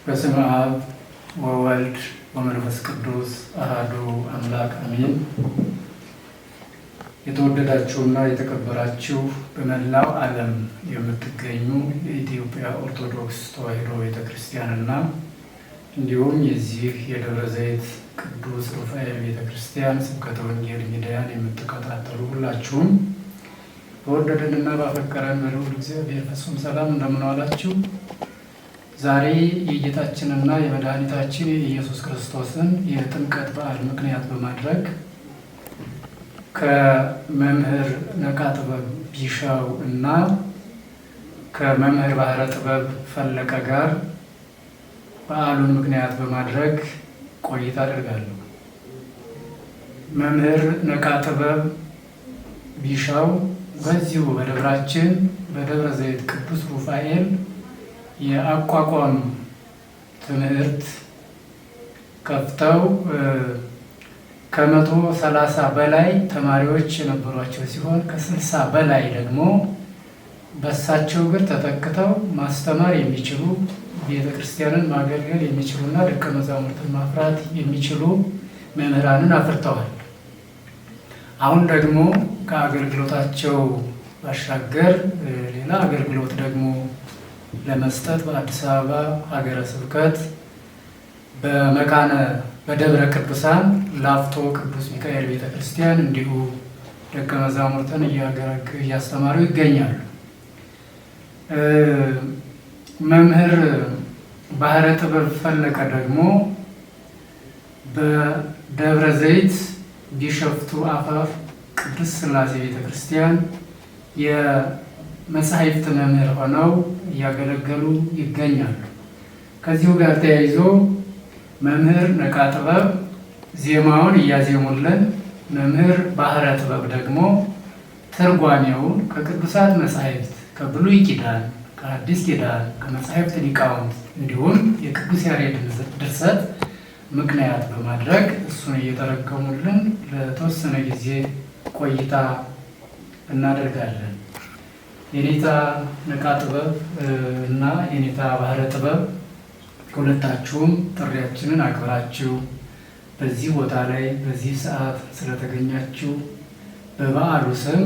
በስመ አብ ወወልድ ወመንፈስ ቅዱስ አሐዱ አምላክ አሜን። የተወደዳችሁና የተከበራችሁ በመላው ዓለም የምትገኙ የኢትዮጵያ ኦርቶዶክስ ተዋሕዶ ቤተክርስቲያንና እንዲሁም የዚህ የደብረ ዘይት ቅዱስ ሩፋኤል ቤተክርስቲያን ስብከተ ወንጌል ሚዲያን የምትከታተሉ ሁላችሁም በወደደንና ባፈቀረን በልዑል እግዚአብሔር ፍጹም ሰላም እንደምን ዋላችሁ? ዛሬ የጌታችንና የመድኃኒታችን የኢየሱስ ክርስቶስን የጥምቀት በዓል ምክንያት በማድረግ ከመምህር ነቃ ጥበብ ቢሻው እና ከመምህር ባህረ ጥበብ ፈለቀ ጋር በዓሉን ምክንያት በማድረግ ቆይታ አደርጋለሁ። መምህር ነቃ ጥበብ ቢሻው በዚሁ በደብራችን በደብረ ዘይት ቅዱስ ሩፋኤል የአቋቋም ትምህርት ከፍተው ከ130 በላይ ተማሪዎች የነበሯቸው ሲሆን ከ60 በላይ ደግሞ በሳቸው እግር ተተክተው ማስተማር የሚችሉ ቤተክርስቲያንን ማገልገል የሚችሉና ደቀ መዛሙርትን ማፍራት የሚችሉ መምህራንን አፍርተዋል። አሁን ደግሞ ከአገልግሎታቸው ባሻገር ሌላ አገልግሎት ደግሞ ለመስጠት በአዲስ አበባ ሀገረ ስብከት በደብረ ቅዱሳን ላፍቶ ቅዱስ ሚካኤል ቤተክርስቲያን እንዲሁ ደቀ መዛሙርትን እያስተማሩ ይገኛሉ። መምህር ባህረ ጥበብ ፈለቀ ደግሞ በደብረ ዘይት ቢሾፍቱ አፋፍ ቅዱስ ሥላሴ ቤተክርስቲያን የመጻሕፍት መምህር ሆነው እያገለገሉ ይገኛሉ። ከዚሁ ጋር ተያይዞ መምህር ነቃ ጥበብ ዜማውን እያዜሙልን፣ መምህር ባህረ ጥበብ ደግሞ ትርጓሜውን ከቅዱሳት መጻሕፍት ከብሉይ ኪዳን ከአዲስ ኪዳን ከመጻሕፍት ሊቃውንት እንዲሁም የቅዱስ ያሬድ ድርሰት ምክንያት በማድረግ እሱን እየተረጎሙልን ለተወሰነ ጊዜ ቆይታ እናደርጋለን። የኔታ ነቃ ጥበብ እና የኔታ ባህረ ጥበብ ሁለታችሁም ጥሪያችንን አክብራችሁ በዚህ ቦታ ላይ በዚህ ሰዓት ስለተገኛችሁ በበዓሉ ስም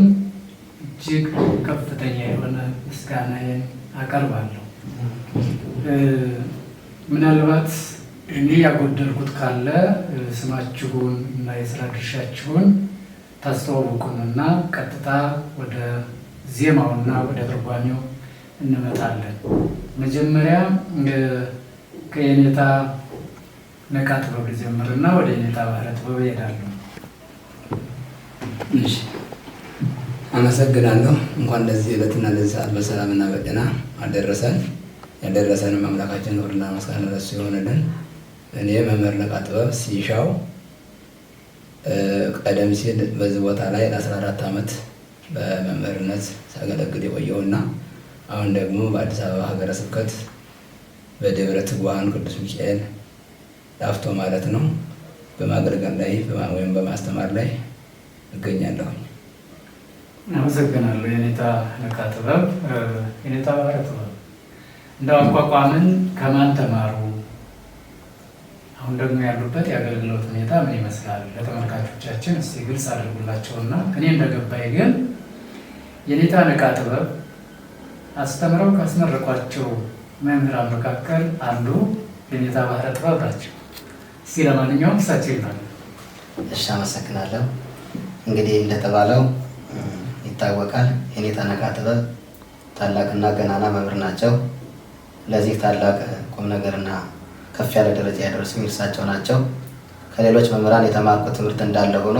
እጅግ ከፍተኛ የሆነ ምስጋናዬን አቀርባለሁ። ምናልባት እኔ ያጎደልኩት ካለ ስማችሁን እና የስራ ድርሻችሁን ታስተዋውቁንና ቀጥታ ወደ ዜማውና ወደ ትርጓሜው እንመጣለን። መጀመሪያ ከየኔታ ነቃ ጥበብ ልጀምርና ወደ የኔታ ባህረ ጥበብ እሄዳለሁ። እሺ፣ አመሰግናለሁ። እንኳን ለዚህ ዕለትና ለዚህ ሰዓት በሰላምና በጤና አደረሰን። ያደረሰንም አምላካችን ክብርና ምስጋና ለእሱ ይሆንልን። እኔ መምህር ነቃ ጥበብ ሲሻው ቀደም ሲል በዚህ ቦታ ላይ ለ14 ዓመት በመምህርነት ሳገለግል የቆየውና አሁን ደግሞ በአዲስ አበባ ሀገረ ስብከት በደብረ ትጉሃን ቅዱስ ሚካኤል ላፍቶ ማለት ነው በማገልገል ላይ ወይም በማስተማር ላይ እገኛለሁኝ። አመሰግናለሁ የኔታ ነቃ ጥበብ። የኔታ ባህረ ጥበብ እንደው አቋቋምን ከማን ተማሩ? አሁን ደግሞ ያሉበት የአገልግሎት ሁኔታ ምን ይመስላል? ለተመልካቾቻችን እስቲ ግልጽ አድርጉላቸውና እኔ እንደገባኝ ግን የኔታ ነቃ ጥበብ አስተምረው ካስመረቋቸው መምህራን መካከል አንዱ የኔታ ባህረ ጥበብ ናቸው። እስቲ ለማንኛውም እሳቸው ይላሉ። እሺ፣ አመሰግናለሁ። እንግዲህ እንደተባለው ይታወቃል የኔታ ነቃ ጥበብ ታላቅና ገናና መምህር ናቸው። ለዚህ ታላቅ ቁም ነገርና ከፍ ያለ ደረጃ ያደረሱኝ እርሳቸው ናቸው። ከሌሎች መምህራን የተማርኩት ትምህርት እንዳለ ሆኖ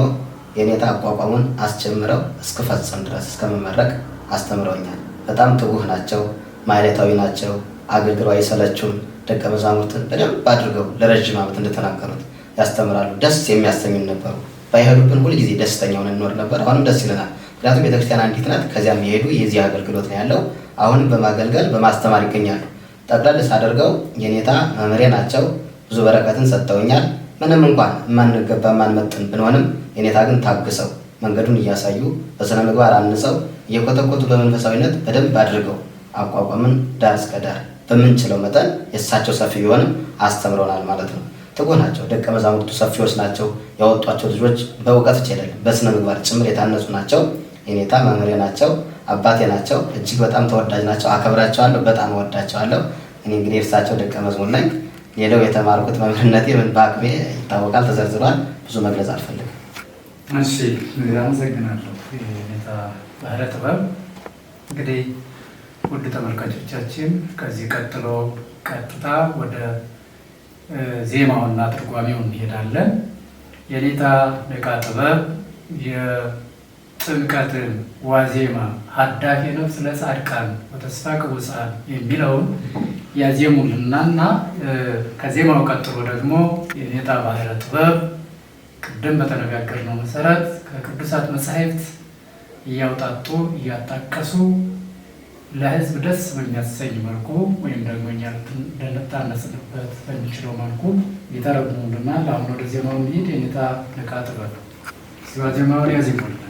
የኔታ አቋቋሙን አስጀምረው እስክፈጽም ድረስ እስከመመረቅ አስተምረውኛል። በጣም ትጉህ ናቸው። ማህሌታዊ ናቸው። አገልግለው አይሰለቹም። ደቀ መዛሙርትን በደንብ አድርገው ለረጅም ዓመት እንደተናገሩት ያስተምራሉ። ደስ የሚያሰኙን ነበሩ። ባይሄዱብን ሁልጊዜ ደስተኛ ሆነን እንኖር ነበር። አሁንም ደስ ይለናል። ምክንያቱም ቤተክርስቲያን አንዲት ናት። ከዚያም የሄዱ የዚህ አገልግሎት ነው ያለው። አሁንም በማገልገል በማስተማር ይገኛሉ። ጠቅለል ሳደርገው የኔታ መምህሬ ናቸው። ብዙ በረከትን ሰጥተውኛል። ምንም እንኳን የማንገባ የማንመጥን ብንሆንም የኔታ ግን ታግሰው መንገዱን እያሳዩ በስነ ምግባር አንጸው እየኮተኮቱ በመንፈሳዊነት በደንብ አድርገው አቋቋምን ዳር እስከ ዳር በምንችለው መጠን የእሳቸው ሰፊ ቢሆንም አስተምረውናል ማለት ነው። ትጉህ ናቸው። ደቀ መዛሙርቱ ሰፊዎች ናቸው። ያወጧቸው ልጆች በእውቀት ብቻ አይደለም በስነ ምግባር ጭምር የታነጹ ናቸው። የኔታ መምህሬ ናቸው። አባቴ ናቸው። እጅግ በጣም ተወዳጅ ናቸው። አከብራቸዋለሁ። በጣም እወዳቸዋለሁ። እኔ እንግዲህ እርሳቸው ደቀ መዝሙር ነኝ። ሌላው የተማርኩት መምህርነቴ ምን በአቅሜ ይታወቃል፣ ተዘርዝሯል። ብዙ መግለጽ አልፈልግም። እሺ፣ አመሰግናለሁ። የኔታ ባህረ ጥበብ እንግዲህ ውድ ተመልካቾቻችን ከዚህ ቀጥሎ ቀጥታ ወደ ዜማውና ትርጓሜው እንሄዳለን። የኔታ ነቃ ጥበብ የጥምቀትን ዋዜማ ሀዳፊ ነፍስ ለጻድቃን ወተስፋ ቅቡፃን የሚለውን ያዜሙልናና ከዜማው ቀጥሎ ደግሞ የኔታ ባህረ ጥበብ ቅድም በተነጋገርነው መሰረት ከቅዱሳት መጻሕፍት እያውጣጡ እያጣቀሱ ለሕዝብ ደስ በሚያሰኝ መልኩ ወይም ደግሞ እኛ ልንታነጽበት በሚችለው መልኩ ይተረጉሙልናል። አሁን ወደ ዜማው እንሂድ። የኔታ ነቃ ጥበብ ዜማውን ያዜሙልን።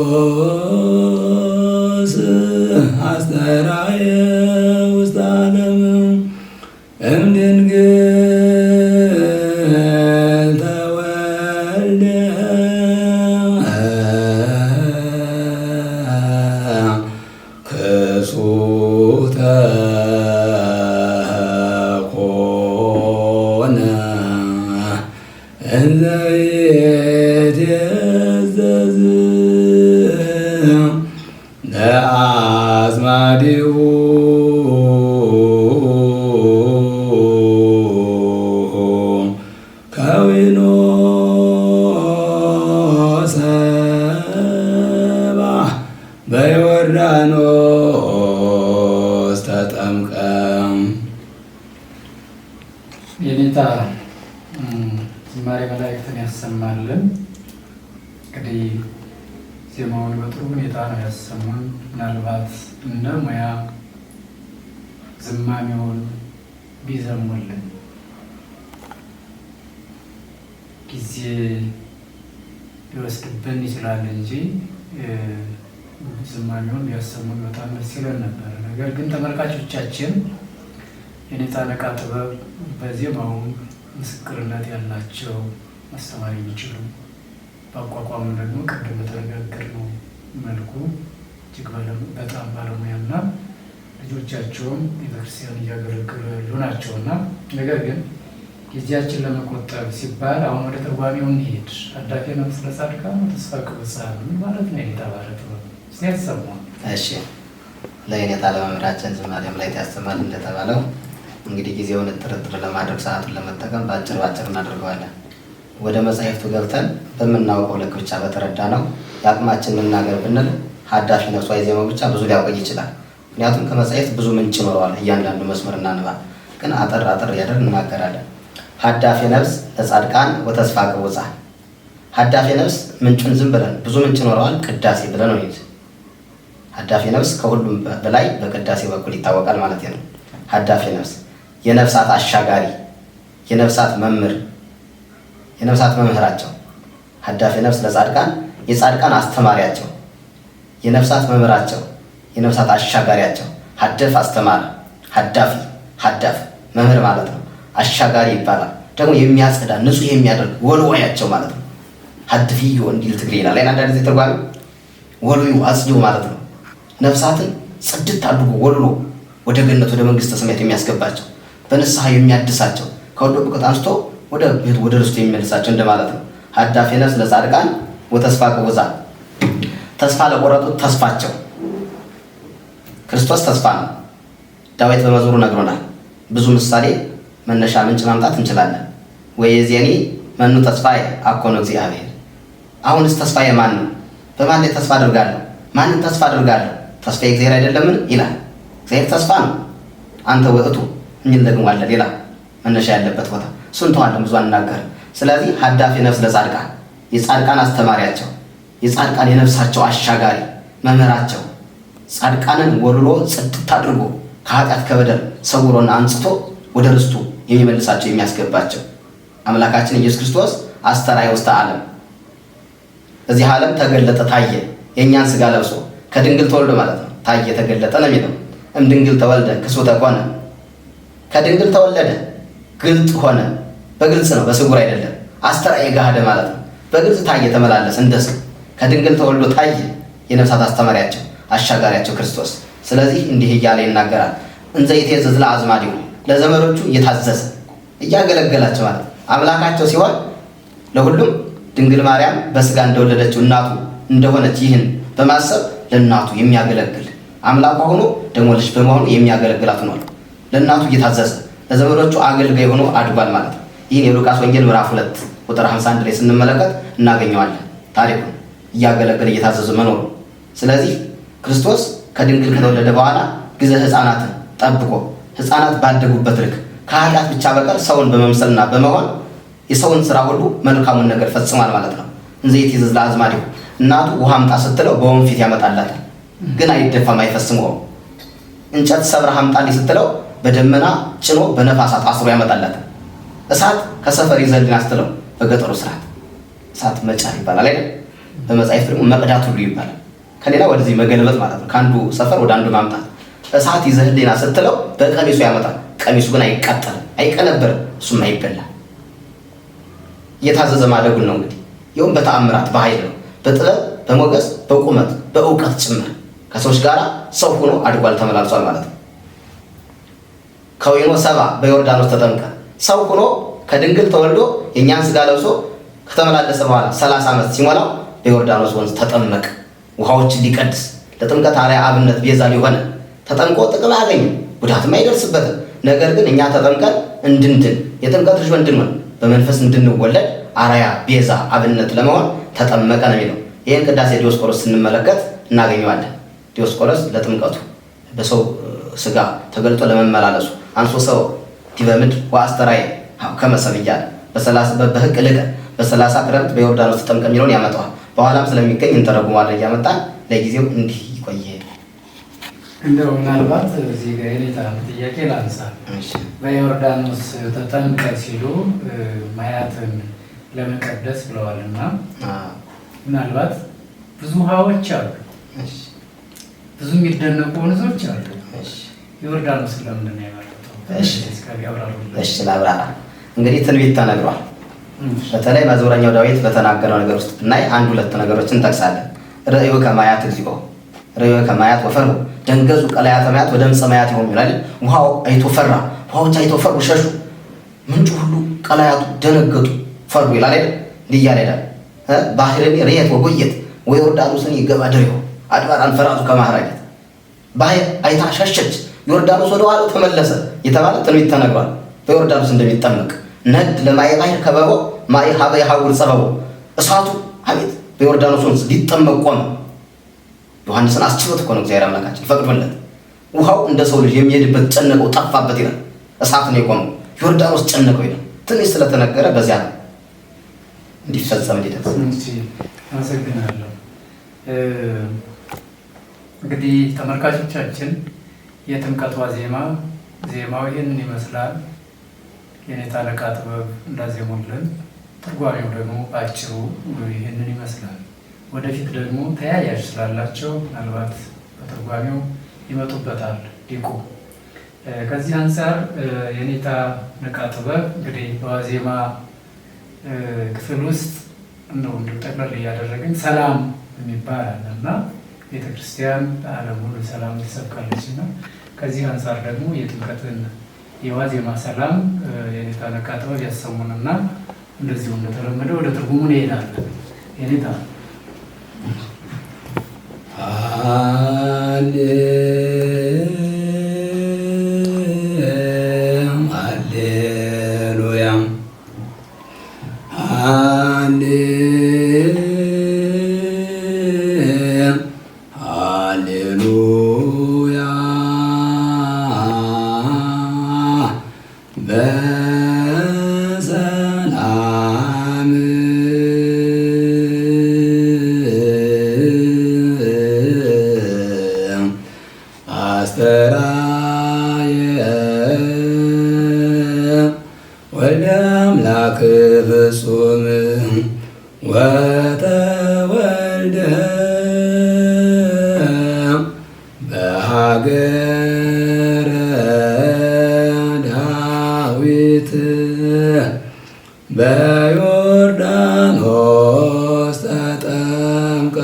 ክርስቶስ አስተርአየ ውስተ ዓለም እምድንግል ተወልደ ክሱተ ኮነ እንዘ ይትዔዘዝ ለአዝማዲሁ ከዊኖ ሰብአ በዮርዳኖስ ተጠምቀ። የኔታ ዝማሬ መላእክትን ያሰማልን። እንግዲህ ዜማውን በጥሩ ሁኔታ ነው ያሰማን። ምናልባት እንደ ሙያ ዝማሜውን ቢዘሙልን ጊዜ ሊወስድብን ይችላል እንጂ ዝማሜውን ቢያሰሙን በጣም ደስ ይለን ነበር። ነገር ግን ተመልካቾቻችን የኔታ ነቃ ጥበብ በዜማውም ምስክርነት ያላቸው ማስተማር የሚችሉ በአቋቋሙ ደግሞ ቅድም በተነጋገርነው መልኩ እጅግ በጣም ባለሙያና ልጆቻቸውም ቤተክርስቲያን እያገለገሉ ያሉ ናቸውና ነገር ግን ጊዜያችን ለመቆጠብ ሲባል አሁን ወደ ትርጓሜው እንሄድ። ሀዳፊ ነፍስ ለጻድቃን ወተስፋ ቅቡፃን ምን ማለት ነው? የኔታ ባህረ ጥበብ እስቲ ያሰማን። እሺ፣ ለየኔታ ለመምህራችን ዝማሬም ላይ ያሰማል። እንደተባለው እንግዲህ ጊዜውን ጥርጥር ለማድረግ ሰዓቱን ለመጠቀም በአጭር እናደርገዋለን። ወደ መጻሕፍቱ ገብተን በምናውቀው ልክ ብቻ በተረዳ ነው የአቅማችን መናገር ብንል ሀዳፊ ነፍስ ዋዜማው ብቻ ብዙ ሊያውቀይ ይችላል። ምክንያቱም ከመጻሕፍት ብዙ ምንጭ ይኖረዋል። እያንዳንዱ መስመርና ንባብ ግን አጠር እያደረግን እንናገራለን። ሀዳፊ ነፍስ ለጻድቃን ወተስፋ ቅቡፃን። ሀዳፊ ነፍስ ምንጩን ዝም ብለን ብዙ ምንጭ ይኖረዋል ቅዳሴ ብለን ነው ይዝ ሀዳፊ ነፍስ ከሁሉም በላይ በቅዳሴ በኩል ይታወቃል ማለት ነው። ሀዳፊ ነፍስ የነፍሳት አሻጋሪ፣ የነፍሳት መምህር፣ የነፍሳት መምህራቸው ሀዳፊ ነፍስ ለጻድቃን የጻድቃን አስተማሪያቸው፣ የነፍሳት መምህራቸው፣ የነፍሳት አሻጋሪያቸው። ሀደፍ አስተማረ፣ ሀዳፊ ሀዳፍ መምህር ማለት ነው። አሻጋሪ ይባላል ደግሞ የሚያጸዳ ንጹህ የሚያደርግ ወልዋያቸው ማለት ነው። ሀድፍዮ እንዲል ትግሬ ይላል። አንዳንድ ጊዜ ተርጓሚ ወልዩ አጽጂው ማለት ነው። ነፍሳትን ጽድት አድርጎ ወልሎ ወደ ገነት ወደ መንግስተ ሰማያት የሚያስገባቸው፣ በንስሐ የሚያድሳቸው፣ ከወደቁበት አንስቶ ወደ ቤቱ ወደ ርስቱ የሚመልሳቸው እንደማለት ነው። ሀዳፊ ነፍስ ለጻድቃን ወተስፋ ቅቡዛን፣ ተስፋ ለቆረጡት ተስፋቸው። ክርስቶስ ተስፋ ነው። ዳዊት በመዝሙሩ ነግሮናል። ብዙ ምሳሌ መነሻ ምንጭ ማምጣት እንችላለን። ወየዜኒ መኑ ተስፋዬ አኮኑ እግዚአብሔር። አሁንስ ተስፋዬ ማን ነው? በማን ላይ ተስፋ አድርጋለሁ? ማንን ተስፋ አድርጋለሁ? ተስፋዬ እግዚአብሔር አይደለምን ይላል። እግዚአብሔር ተስፋ ነው። አንተ ውእቱ እኝል ደግሞ አለ ሌላ መነሻ ያለበት ቦታ እሱን ተዋለን፣ ብዙ አንናገርም። ስለዚህ ሀዳፊ ነፍስ ለጻድቃን የጻድቃን አስተማሪያቸው፣ የጻድቃን የነፍሳቸው አሻጋሪ መምህራቸው፣ ጻድቃንን ወልሎ ጽድት አድርጎ ከኃጢአት ከበደል ሰውሮና አንጽቶ ወደ ርስቱ የሚመልሳቸው የሚያስገባቸው አምላካችን ኢየሱስ ክርስቶስ አስተርአየ ውስተ ዓለም፣ እዚህ ዓለም ተገለጠ ታየ፣ የእኛን ስጋ ለብሶ ከድንግል ተወልዶ ማለት ነው። ታየ ተገለጠ ነው የሚለው። እምድንግል ተወልደ ክሱተ ኮነ፣ ከድንግል ተወለደ ግልጥ ሆነ። በግልጽ ነው፣ በስጉር አይደለም። አስተርአየ ገሃደ ማለት ነው። በግልጽ ታየ ተመላለስ እንደ ሰው ከድንግል ተወልዶ ታየ፣ የነፍሳት አስተማሪያቸው አሻጋሪያቸው ክርስቶስ። ስለዚህ እንዲህ እያለ ይናገራል። እንዘ ይትዔዘዝ ለአዝማዲሁ፣ ለዘመዶቹ እየታዘዘ እያገለገላቸው ማለት ነው። አምላካቸው ሲሆን ለሁሉም ድንግል ማርያም በስጋ እንደወለደችው እናቱ እንደሆነች ይህን በማሰብ ለእናቱ የሚያገለግል አምላኳ ሆኖ ደግሞ ልጅ በመሆኑ የሚያገለግላት ሆኗል። ለእናቱ እየታዘዘ ለዘመዶቹ አገልጋይ ሆኖ አድጓል ማለት ነው። ይህን የሉቃስ ወንጌል ምዕራፍ 2 ቁጥር 51 ላይ ስንመለከት እናገኘዋለን። ታሪኩን እያገለገለ እየታዘዘ መኖሩ። ስለዚህ ክርስቶስ ከድንግል ከተወለደ በኋላ ጊዜ ሕፃናትን ጠብቆ ሕፃናት ባደጉበት ልክ ከኃጢአት ብቻ በቀር ሰውን በመምሰልና በመሆን የሰውን ስራ ሁሉ መልካሙን ነገር ፈጽሟል ማለት ነው። እንዘ ይትዔዘዝ ለአዝማዲሁ፣ እናቱ ውሃ አምጣ ስትለው በወንፊት ያመጣላታል፣ ግን አይደፋም አይፈስመውም። እንጨት ሰብረህ አምጣልኝ ስትለው በደመና ጭኖ በነፋሳት አስሮ ያመጣላታል። እሳት ከሰፈር ይዘልና ስትለው በገጠሩ ስርዓት እሳት መጫር ይባላል አይደል? በመጻሕፍት ደግሞ መቅዳት ሁሉ ይባላል። ከሌላ ወደዚህ መገልበጥ ማለት ነው። ከአንዱ ሰፈር ወደ አንዱ ማምጣት። እሳት ይዘህልኝና ስትለው በቀሚሱ ያመጣል። ቀሚሱ ግን አይቃጠልም፣ አይቀነብርም፣ እሱም አይበላም። እየታዘዘ ማደጉን ነው እንግዲህ። ይኸውም በተአምራት በኃይል ነው፣ በጥበብ በሞገስ በቁመት በእውቀት ጭምር ከሰዎች ጋር ሰው ሆኖ አድጓል ተመላልሷል ማለት ነው። ከወይኖ ሰባ በዮርዳኖስ ተጠምቀ፣ ሰው ሆኖ ከድንግል ተወልዶ የእኛን ስጋ ለብሶ ከተመላለሰ በኋላ 30 ዓመት ሲሞላው በዮርዳኖስ ወንዝ ተጠመቀ። ውሃዎችን ሊቀድስ ለጥምቀት አርአያ አብነት ቤዛ ሊሆነ ተጠምቆ ጥቅም አያገኝም፣ ጉዳትም አይደርስበትም። ነገር ግን እኛ ተጠምቀን እንድንድን የጥምቀት ልጅ እንድንሆን በመንፈስ እንድንወለድ አርአያ ቤዛ አብነት ለመሆን ተጠመቀ ነው የሚለው። ይህን ቅዳሴ ዲዮስቆሮስ ስንመለከት እናገኘዋለን። ዲዮስቆሮስ ለጥምቀቱ በሰው ስጋ ተገልጦ ለመመላለሱ አንሶ ሰው ዲበ ምድር ወአስተርአየ ከመ ሰብእ እያለ በሕቅ ልቀ በ30 ክረምት በዮርዳኖስ ተጠምቀ የሚለውን ያመጣዋል። በኋላም ስለሚገኝ እንተረጉማለን እያመጣን ለጊዜው እንዲህ ይቆየ። እንደው ምናልባት እዚህ ጋር የኔታ ጥያቄ ላንሳ። በዮርዳኖስ ተጠምቀ ሲሉ ማያትን ለመቀደስ ብለዋልና ምናልባት ብዙ ውሃዎች አሉ፣ ብዙ የሚደነቁ ወንዞች አሉ። ዮርዳኖስ ለምንድን ነው የመረጠው? እሺ ላብራራ። እንግዲህ ትንቢት ተነግሯል። በተለይ መዝሙረኛው ዳዊት በተናገረው ነገር ውስጥ ብናይ 1-2 ነገሮችን እንጠቅሳለን። ርእዩ ከማያት እግዚኦ፣ ርእዩ ከማያት ወፈሩ፣ ደንገዙ ቀላያተ ማያት ወደ ምጸ ማያት ይሆኑ ይላል። ውሃው አይቶ ፈራ፣ ውሃዎች አይቶ ፈሩ ሸሹ፣ ምንጩ ሁሉ ቀላያቱ ደነገጡ ፈሩ ይላል አይደል? እንዲህ እያለ ይላል። ባህርን ርየት ወጎየት ወዮርዳኖስን ይገባደሪው አድባር አንፈራቱ ከማህራጀት፣ ባህር አይታ ሸሸች፣ ዮርዳኖስ ወደ ኋላው ተመለሰ የተባለ ትንቢት ተነግሯል። በዮርዳኖስ እንደሚጠመቅ ነድ ለማየ ባህር ከበቦ ማየ ሀበ የሐውር ጸበቦ፣ እሳቱ አቤት በዮርዳኖስ ወንዝ ሊጠመቅ ቆመ። ዮሐንስን አስችሎት እኮ ነው እግዚአብሔር አምላካችን ፈቅዶለት። ውሃው እንደ ሰው ልጅ የሚሄድበት ጨነቀው ጠፋበት ይላል። እሳት ነው የቆመው፣ ዮርዳኖስ ጨነቀው ይላል። ትንሽ ስለተነገረ በዚያ ነው እንዲፈጸም እንዲደርስ። አመሰግናለሁ። እንግዲህ ተመልካቾቻችን የጥምቀት ዋዜማ ዜማው ይህንን ይመስላል። የኔታ ነቃ ጥበብ እንዳዜሙልን፣ ትርጓሜው ደግሞ በአጭሩ ይህንን ይመስላል። ወደፊት ደግሞ ተያያዥ ስላላቸው ምናልባት በትርጓሜው ይመጡበታል ሊቁ። ከዚህ አንጻር የኔታ ነቃ ጥበብ እንግዲህ በዋዜማ ክፍል ውስጥ እንደው ጠቅለል እያደረግን ሰላም የሚባል አለ እና ቤተክርስቲያን ዓለም ሁሉ ሰላም ትሰብካለች እና ከዚህ አንጻር ደግሞ የጥምቀትን የዋዜማ ሰላም የኔታ ነቃ ጥበብ ያሰሙንና እንደዚሁ እንደተለመደ ወደ ትርጉሙ እንሄዳለን። የኔታ ፍጹም ወተወልደ በሀገረ ዳዊት በዮርዳኖስ ተጠምቀ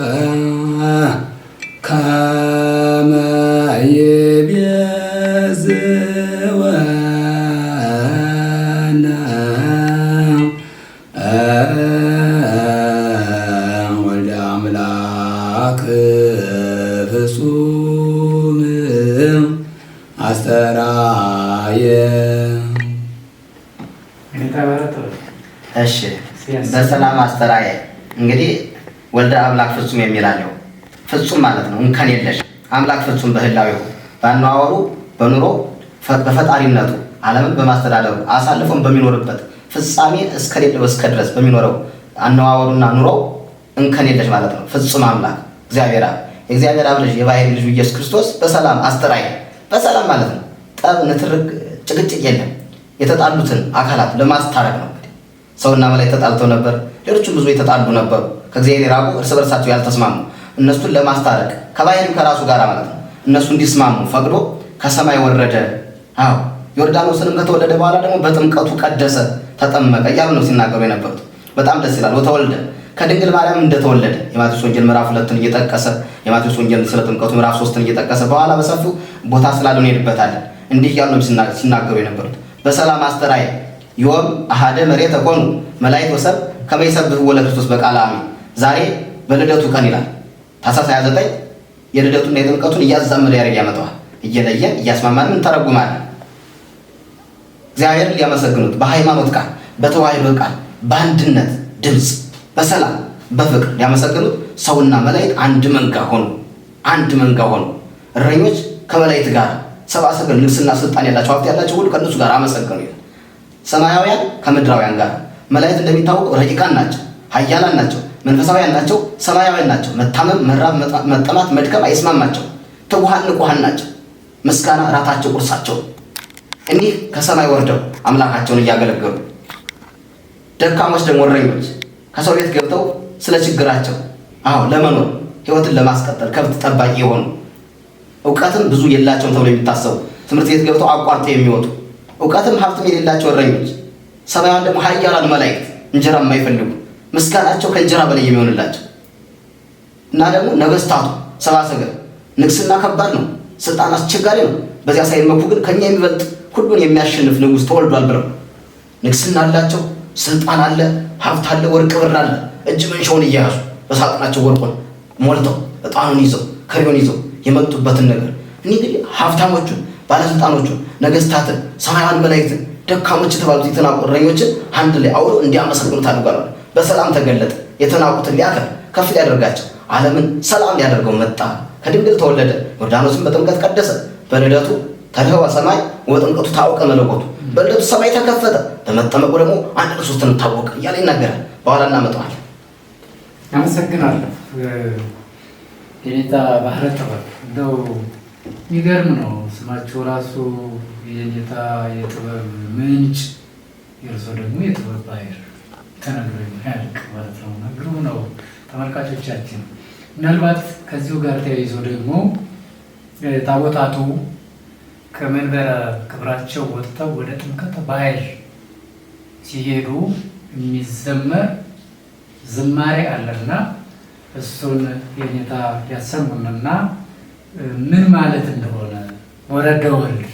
ከመ ይቤዝወነ ወልደ አምላክ ፍጹም አስተራየ። እሺ በሰላም አስተራየ። እንግዲህ ወልደ አምላክ ፍጹም የሚላለው ፍጹም ማለት ነው፣ እንከን የለሽ አምላክ ፍጹም በህላዌው በአነዋወሩ በኑሮ በፈጣሪነቱ ዓለምን በማስተዳደሩ አሳልፎም በሚኖርበት ፍጻሜ እስከሌለው እስከ ድረስ በሚኖረው አነዋወሩና ኑሮው እንከን የለሽ ማለት ነው። ፍጹም አምላክ እግዚአብሔር አብ የእግዚአብሔር አብ ልጅ የባሕርይ ልጁ ኢየሱስ ክርስቶስ በሰላም አስተራየ። በሰላም ማለት ነው ጠብ፣ ንትርክ፣ ጭቅጭቅ የለም። የተጣሉትን አካላት ለማስታረቅ ነው። እንግዲህ ሰውና መላእክት ተጣልተው ነበር። ሌሎችም ብዙ የተጣሉ ነበሩ፣ ከእግዚአብሔር የራቁ እርስ በርሳቸው ያልተስማሙ። እነሱን ለማስታረቅ ከባሕርይም ከራሱ ጋር ማለት ነው እነሱ እንዲስማሙ ፈቅዶ ከሰማይ ወረደ። አዎ ዮርዳኖስንም ከተወለደ በኋላ ደግሞ በጥምቀቱ ቀደሰ፣ ተጠመቀ እያሉ ነው ሲናገሩ የነበሩት። በጣም ደስ ይላል። ወተወልደ ከድንግል ማርያም እንደተወለደ የማቴዎስ ወንጌል ምዕራፍ 2ን እየጠቀሰ የማቴዎስ ወንጌል ስለ ጥምቀቱ ምዕራፍ 3ን እየጠቀሰ በኋላ በሰፊው ቦታ ስላለው እንሄድበታለን። እንዲህ እያሉ ነው ሲናገሩ የነበሩት። በሰላም አስተራየ ዮም አሐደ መሬተ ኮኑ መላእክት ወሰብ ከመ ይሰብሕዎ ለክርስቶስ በቃለ አሜን። ዛሬ በልደቱ ቀን ይላል ታኅሳስ 29 የልደቱና የጥምቀቱን እያዛመደ ያሬድ ያመጣዋል። እየለየን እያስማማን እንተረጉማለን። እግዚአብሔርን ሊያመሰግኑት በሃይማኖት ቃል፣ በተዋሕዶ ቃል፣ በአንድነት ድምፅ፣ በሰላም በፍቅር ሊያመሰግኑት ሰውና መላእክት አንድ መንጋ ሆኑ። አንድ መንጋ ሆኑ። እረኞች ከመላእክት ጋር፣ ሰብአ ሰገል ንግሥና ስልጣን ያላቸው ሀብት ያላቸው ሁሉ ከእነሱ ጋር አመሰገኑ ይላል። ሰማያውያን ከምድራውያን ጋር። መላእክት እንደሚታወቀው ረቂቃን ናቸው፣ ኃያላን ናቸው፣ መንፈሳውያን ናቸው፣ ሰማያውያን ናቸው። መታመም፣ መራብ፣ መጠማት፣ መድከም አይስማማቸው። ትጉሃን ንቁሃን ናቸው። ምስጋና እራታቸው ቁርሳቸው። እኒህ ከሰማይ ወርደው አምላካቸውን እያገለገሉ፣ ደካሞች ደግሞ እረኞች ከሰው ቤት ገብተው ስለ ችግራቸው ለመኖር ሕይወትን ለማስቀጠል ከብት ጠባቂ የሆኑ እውቀትም ብዙ የላቸውም ተብሎ የሚታሰቡ ትምህርት ቤት ገብተው አቋርጠው የሚወጡ እውቀትም ሀብትም የሌላቸው እረኞች፣ ሰማያውያን ደግሞ ኃያላን መላእክት እንጀራ የማይፈልጉ ምስጋናቸው ከእንጀራ በላይ የሚሆንላቸው እና ደግሞ ነገስታቱ ሰብአ ሰገል ንግስና ከባድ ነው፣ ስልጣን አስቸጋሪ ነው። በዚያ ሳይመኩ ግን ከኛ የሚበልጥ ሁሉን የሚያሸንፍ ንጉሥ ተወልዷል ብለው ንግስና አላቸው፣ ስልጣን አለ፣ ሀብት አለ፣ ወርቅ ብር አለ። እጅ መንሻውን እየያዙ በሳጥናቸው ወርቁን ሞልተው ዕጣኑን ይዘው ከሪውን ይዘው የመጡበትን ነገር እኒህ እንግዲህ ሀብታሞቹን፣ ባለስልጣኖቹን፣ ነገስታትን፣ ሰማያውያን መላእክትን፣ ደካሞች የተባሉት የተናቁ እረኞችን አንድ ላይ አውሎ እንዲያመሰግኑት አድርጓል። በሰላም ተገለጠ። የተናቁትን ሊያከብር ከፍ ሊያደርጋቸው ዓለምን ሰላም ሊያደርገው መጣ። ከድንግል ተወለደ። ዮርዳኖስን በጥምቀት ቀደሰ። በልደቱ ተድኅወ ሰማይ ወጥምቀቱ ታወቀ መለኮቱ። በልደቱ ሰማይ ተከፈተ፣ በመጠመቁ ደግሞ አንድ ሶስትን ታወቀ እያለ ይናገራል። በኋላ እናመጣዋለን። አመሰግናለሁ። የኔታ ባህረ ጥበብ እንደው የሚገርም ነው። ስማችሁ ራሱ የኔታ የጥበብ ምንጭ የእርሶ ደግሞ የጥበብ ባህር ተነግሮ የማያልቅ ማለት ነው። ግሩም ነው። ተመልካቾቻችን ምናልባት ከዚሁ ጋር ተያይዞ ደግሞ ታቦታቱ ከመንበረ ክብራቸው ወጥተው ወደ ጥምቀተ ባህር ሲሄዱ የሚዘመር ዝማሬ አለና እሱን የኔታ ያሰሙንና ምን ማለት እንደሆነ ወረደ ወልድ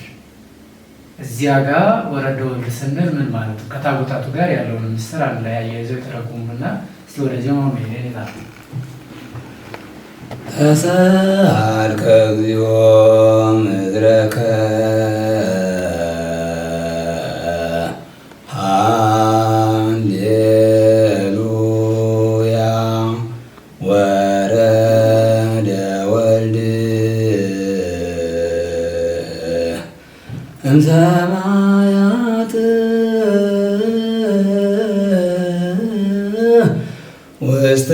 እዚያ ጋር ወረደ ወልድ ስንል ምን ማለት ነው? ከታቦታቱ ጋር ያለውን ምስጢር አንድ ላይ አያይዘው የተረጉሙና እስቲ ወደ ዜማው ነው የኔታ ተሰአልከ እግዚኦ ምድረከ ሃሌሉያ ወረደ ወልድ እምሰማያት ውስተ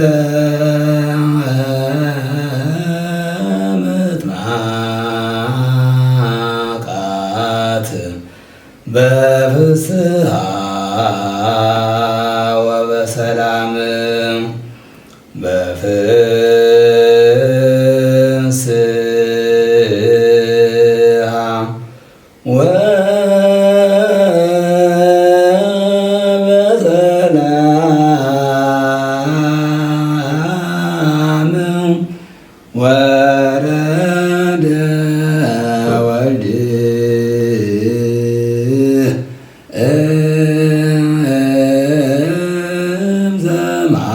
ምጥማቃት በፍስሐ ወበሰላም በፍስሐ ወበሰላም ወረደ ወልድ እምሰማያት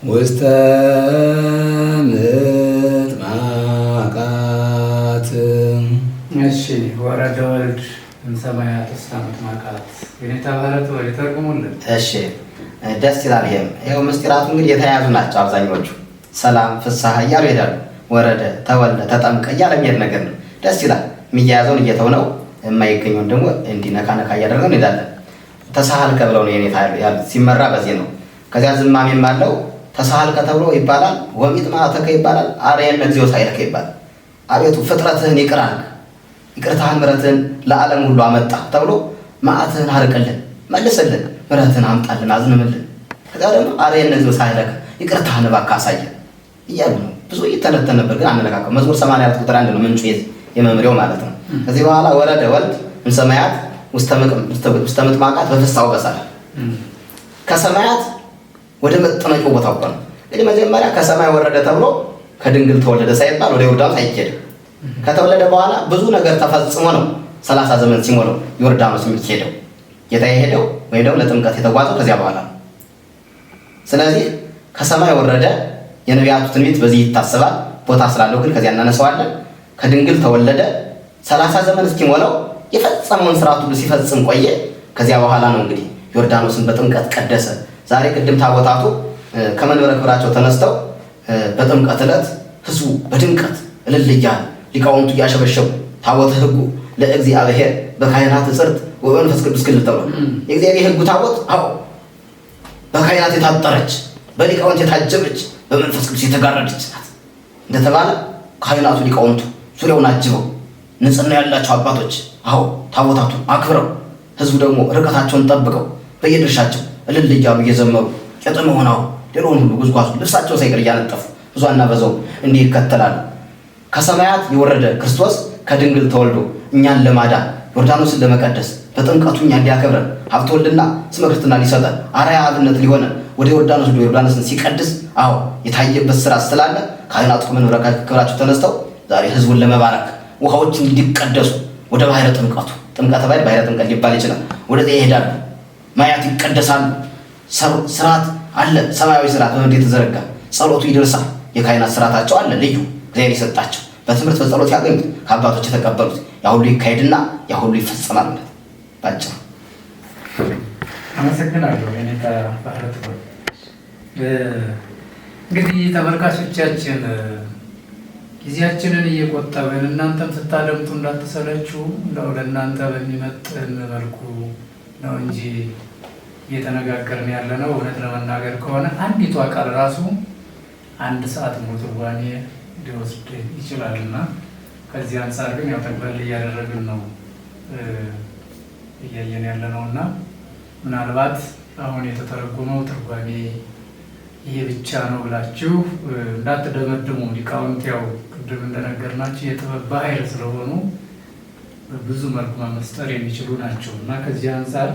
ውስተ ምጥማቃት። እሺ ወረደ ወልድ እምሰማያት ውስተ ምጥማቃት የኔታ ባህረት ወይ ተርጉሙልን። እሺ ደስ ይላል። ይሄው ምስጢራቱ እንግዲህ የተያያዙ ናቸው አብዛኞቹ። ሰላም ፍስሐ እያሉ ይሄዳሉ። ወረደ ተወልደ ተጠምቀ እያለ የሚሄድ ነገር ነው። ደስ ይላል። የሚያያዘውን እየተው ነው፣ የማይገኘውን ደግሞ እንዲህ ነካ ነካ እያደረገን እንሄዳለን። ተሳሃልከ ብለው ነው የኔታ ያሉት። ሲመራ በዚህ ነው። ከዚያ ዝማሜም አለው። ተሳሃልከ ተብሎ ይባላል። ወሚጥማተከ ይባላል። አርየነ እግዚኦ ሳይለከ ይባላል። አቤቱ ፍጥረትህን ይቅር አልክ፣ ይቅርታህን ምሕረትህን ለዓለም ሁሉ አመጣ ተብሎ መዓትህን አርቅልን፣ መልስልን፣ ምሕረትህን አምጣልን፣ አዝንምልን። ከዚያ ደግሞ አርየነ እግዚኦ ሳይለከ ይቅርታህን እባክህ አሳየን እያሉ ነው። ብዙ እየተነተነ ነበር ግን አነጋገሩ። መዝሙር 84 ቁጥር 1 ነው ምንጩ የመምሪያው ማለት ነው። ከዚህ በኋላ ወረደ ወልድ እምሰማያት ውስተ ምጥማቃት በፍስሐ ወበሰላም ከሰማያት ወደ መጠመቂያው ቦታ እኮ ነው። እንግዲህ መጀመሪያ ከሰማይ ወረደ ተብሎ ከድንግል ተወለደ ሳይባል ወደ ዮርዳኖስ አይኬድም። ከተወለደ በኋላ ብዙ ነገር ተፈጽሞ ነው 30 ዘመን ሲሞላው ዮርዳኖስ የሚሄደው ጌታ የሄደው ወይም ደግሞ ለጥምቀት የተጓዘው ከዚያ በኋላ ነው። ስለዚህ ከሰማይ ወረደ የነቢያቱ ትንቢት በዚህ ይታሰባል። ቦታ ስላለው ግን ከዚያ እናነሳዋለን። ከድንግል ተወለደ 30 ዘመን እስኪሞላው የፈጸመውን ስርዓት ሁሉ ሲፈጽም ቆየ። ከዚያ በኋላ ነው እንግዲህ ዮርዳኖስን በጥምቀት ቀደሰ። ዛሬ ቅድም ታቦታቱ ከመንበረ ክብራቸው ተነስተው በጥምቀት ዕለት ህዝቡ በድምቀት እልል እያለ ሊቃውንቱ እያሸበሸቡ ታቦተ ሕጉ ለእግዚአብሔር በካህናት ጽርት ወመንፈስ ቅዱስ ክልል ተብሏል። የእግዚአብሔር ሕጉ ታቦት አዎ በካህናት የታጠረች በሊቃውንት የታጀበች በመንፈስ ቅዱስ የተጋረደች ናት እንደተባለ ካህናቱ ሊቃውንቱ ዙሪያውን አጅበው ንጽሕና ያላቸው አባቶች አዎ ታቦታቱን አክብረው ህዝቡ ደግሞ ርቀታቸውን ጠብቀው በየድርሻቸው እልል እያሉ እየዘመሩ ቄጠማ ሆነው ሌላውን ሁሉ ጉዝጓዙ ልብሳቸውን ሳይቀር እያነጠፉ ብዙና በዛው እንዲህ ይከተላሉ። ከሰማያት የወረደ ክርስቶስ ከድንግል ተወልዶ እኛን ለማዳን ዮርዳኖስን ለመቀደስ በጥምቀቱ እኛን ሊያከብረን ሀብተ ወልድና ስመ ክርስትና ሊሰጠን አርአያ አብነት ሊሆነን ወደ ዮርዳኖስ ዮርዳኖስን ሲቀድስ አዎ የታየበት ስራ ስላለ ካህናቱ ከመንበረ ክብራቸው ተነስተው ዛሬ ህዝቡን ለመባረክ ውሃዎችን እንዲቀደሱ ወደ ባህረ ጥምቀቱ ጥምቀተ ባህር ባህረ ጥምቀት ሊባል ይችላል። ወደዚያ ይሄዳሉ። ማያት ይቀደሳሉ። ስርዓት አለ። ሰማያዊ ስርዓት በምድር የተዘረጋ ጸሎቱ ይደርሳል። የካህናት ስርዓታቸው አለ ልዩ እግዚአብሔር የሰጣቸው በትምህርት በጸሎት ያገኙት ከአባቶች የተቀበሉት ያ ሁሉ ይካሄድና ያ ሁሉ ይፈጸማል። ባጭሩ አመሰግናለሁ የኔታ ባህረት። እንግዲህ ተመልካቾቻችን ጊዜያችንን እየቆጠብን እናንተም ስታደምጡ እንዳትሰለችሁ እንደው ለእናንተ በሚመጥን መልኩ ነው እንጂ እየተነጋገርን ያለ ነው። እውነት ለመናገር ከሆነ አንዲቷ ቃል ራሱ 1 ሰዓት ሙሉ ትርጓሜ ሊወስድ ይችላል እና ከዚህ አንጻር ግን ያው ጠቅለል እያደረግን ነው እያየን ያለ ነው እና ምናልባት አሁን የተተረጎመው ትርጓሜ ይሄ ብቻ ነው ብላችሁ እንዳትደመድሙ። ሊቃውንት ያው ቅድም እንደነገርናችሁ የጥበብ ባህር ስለሆኑ በብዙ መልኩ መመስጠር የሚችሉ ናቸው እና ከዚህ አንጻር